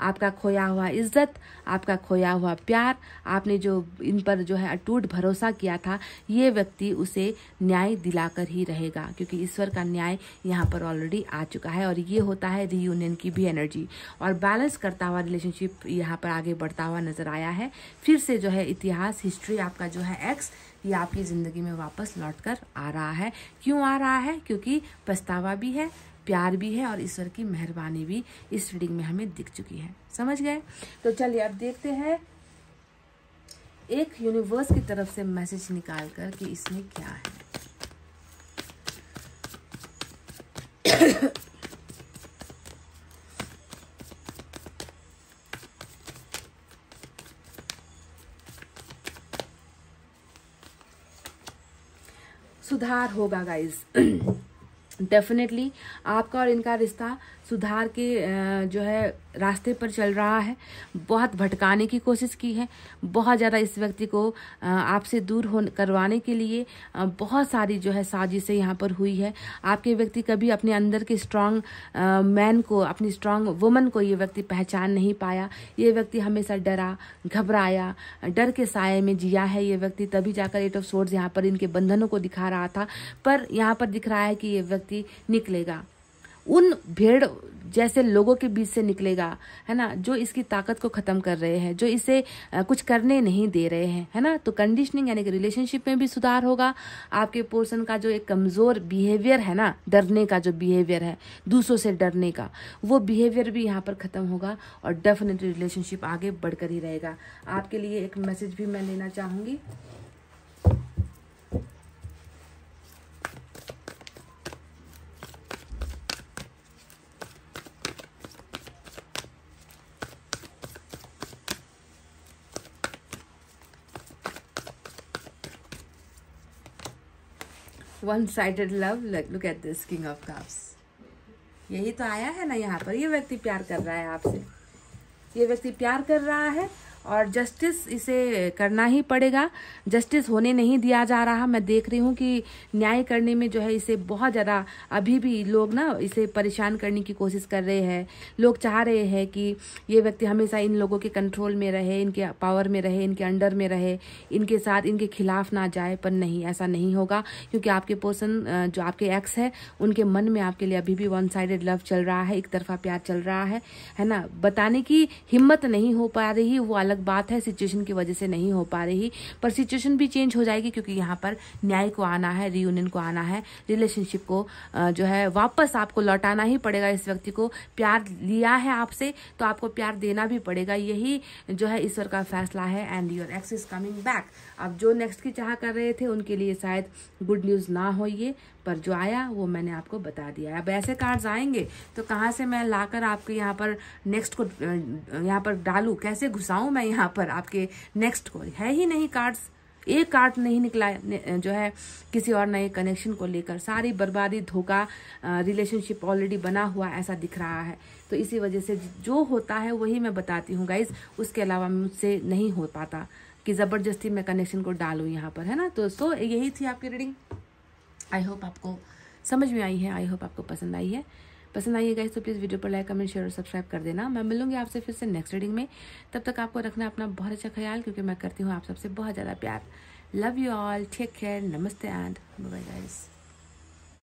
Speaker 1: आपका खोया हुआ इज्जत, आपका खोया हुआ प्यार, आपने जो इन पर जो है अटूट भरोसा किया था, ये व्यक्ति उसे न्याय दिलाकर ही रहेगा, क्योंकि ईश्वर का न्याय यहाँ पर ऑलरेडी आ चुका है। और ये होता है रीयूनियन की भी एनर्जी, और बैलेंस करता हुआ रिलेशनशिप यहाँ पर आगे बढ़ता हुआ नजर आया है। फिर से जो है इतिहास, हिस्ट्री, आपका जो है एक्स, ये आपकी जिंदगी में वापस लौट कर आ रहा है। क्यों आ रहा है? क्योंकि पछतावा भी है, प्यार भी है, और ईश्वर की मेहरबानी भी इस रीडिंग में हमें दिख चुकी है। समझ गए? तो चलिए अब देखते हैं एक यूनिवर्स की तरफ से मैसेज निकाल कर कि इसमें क्या है। सुधार होगा गाइस, डेफिनेटली आपका और इनका रिश्ता सुधार के जो है रास्ते पर चल रहा है। बहुत भटकाने की कोशिश की है, बहुत ज़्यादा इस व्यक्ति को आपसे दूर करवाने के लिए बहुत सारी जो है साजिशें यहाँ पर हुई है। आपके व्यक्ति कभी अपने अंदर के स्ट्रांग मैन को, अपनी स्ट्रांग वुमन को ये व्यक्ति पहचान नहीं पाया। ये व्यक्ति हमेशा डरा, घबराया, डर के साये में जिया है ये व्यक्ति, तभी जाकर 8 ऑफ सोर्ड्स यहाँ पर इनके बंधनों को दिखा रहा था। पर यहाँ पर दिख रहा है कि ये व्यक्ति निकलेगा, उन भेड़ जैसे लोगों के बीच से निकलेगा, है ना, जो इसकी ताकत को खत्म कर रहे हैं, जो इसे कुछ करने नहीं दे रहे हैं, है ना। तो कंडीशनिंग यानी कि रिलेशनशिप में भी सुधार होगा। आपके पर्सन का जो एक कमजोर बिहेवियर है ना, डरने का जो बिहेवियर है, दूसरों से डरने का, वो बिहेवियर भी यहाँ पर खत्म होगा और डेफिनेटली रिलेशनशिप आगे बढ़कर ही रहेगा। आपके लिए एक मैसेज भी मैं लेना चाहूंगी। One sided love, look at this, king of cups. यही तो आया है ना यहाँ पर। ये व्यक्ति प्यार कर रहा है आपसे, ये व्यक्ति प्यार कर रहा है और जस्टिस इसे करना ही पड़ेगा। जस्टिस होने नहीं दिया जा रहा। मैं देख रही हूँ कि न्याय करने में जो है इसे बहुत ज़्यादा अभी भी लोग ना इसे परेशान करने की कोशिश कर रहे हैं। लोग चाह रहे हैं कि ये व्यक्ति हमेशा इन लोगों के कंट्रोल में रहे, इनके पावर में रहे, इनके अंडर में रहे, इनके साथ, इनके खिलाफ ना जाए। पर नहीं, ऐसा नहीं होगा, क्योंकि आपके पर्सन जो आपके एक्स है, उनके मन में आपके लिए अभी भी वन साइडेड लव चल रहा है, एक तरफा प्यार चल रहा है ना। बताने की हिम्मत नहीं हो पा रही, वो अलग बात है, सिचुएशन की वजह से नहीं हो पा रही, पर सिचुएशन भी चेंज हो जाएगी, क्योंकि यहाँ पर न्याय को आना है, रियूनियन को आना है, रिलेशनशिप को जो है वापस आपको लौटाना ही पड़ेगा। इस व्यक्ति को प्यार लिया है आपसे, तो आपको प्यार देना भी पड़ेगा। यही जो है ईश्वर का फैसला है। And your x is coming back. अब जो नेक्स्ट की चाह कर रहे थे उनके लिए शायद गुड न्यूज ना हो ये, पर जो आया वो मैंने आपको बता दिया। अब ऐसे कार्ड्स आएंगे तो कहाँ से मैं लाकर आपके यहाँ पर नेक्स्ट को यहाँ पर डालूं, कैसे घुसाऊं मैं यहाँ पर आपके नेक्स्ट को? है ही नहीं कार्ड्स, एक कार्ड नहीं निकला जो है किसी और नए कनेक्शन को लेकर। सारी बर्बादी, धोखा, रिलेशनशिप ऑलरेडी बना हुआ ऐसा दिख रहा है। तो इसी वजह से जो होता है वही मैं बताती हूँ गाइज, उसके अलावा मुझसे नहीं हो पाता कि जबरदस्ती मैं कनेक्शन को डालूं यहाँ पर, है ना। तो यही थी आपकी रीडिंग। आई होप आपको समझ में आई है, आई होप आपको पसंद आई है। पसंद आई है गाइस तो प्लीज़ वीडियो पर लाइक कमेंट शेयर और सब्सक्राइब कर देना। मैं मिलूंगी आपसे फिर से नेक्स्ट रीडिंग में। तब तक आपको रखना अपना बहुत अच्छा ख्याल, क्योंकि मैं करती हूँ आप सबसे बहुत ज़्यादा प्यार। Love you all, take care, नमस्ते एंड बाय बाय गाइस।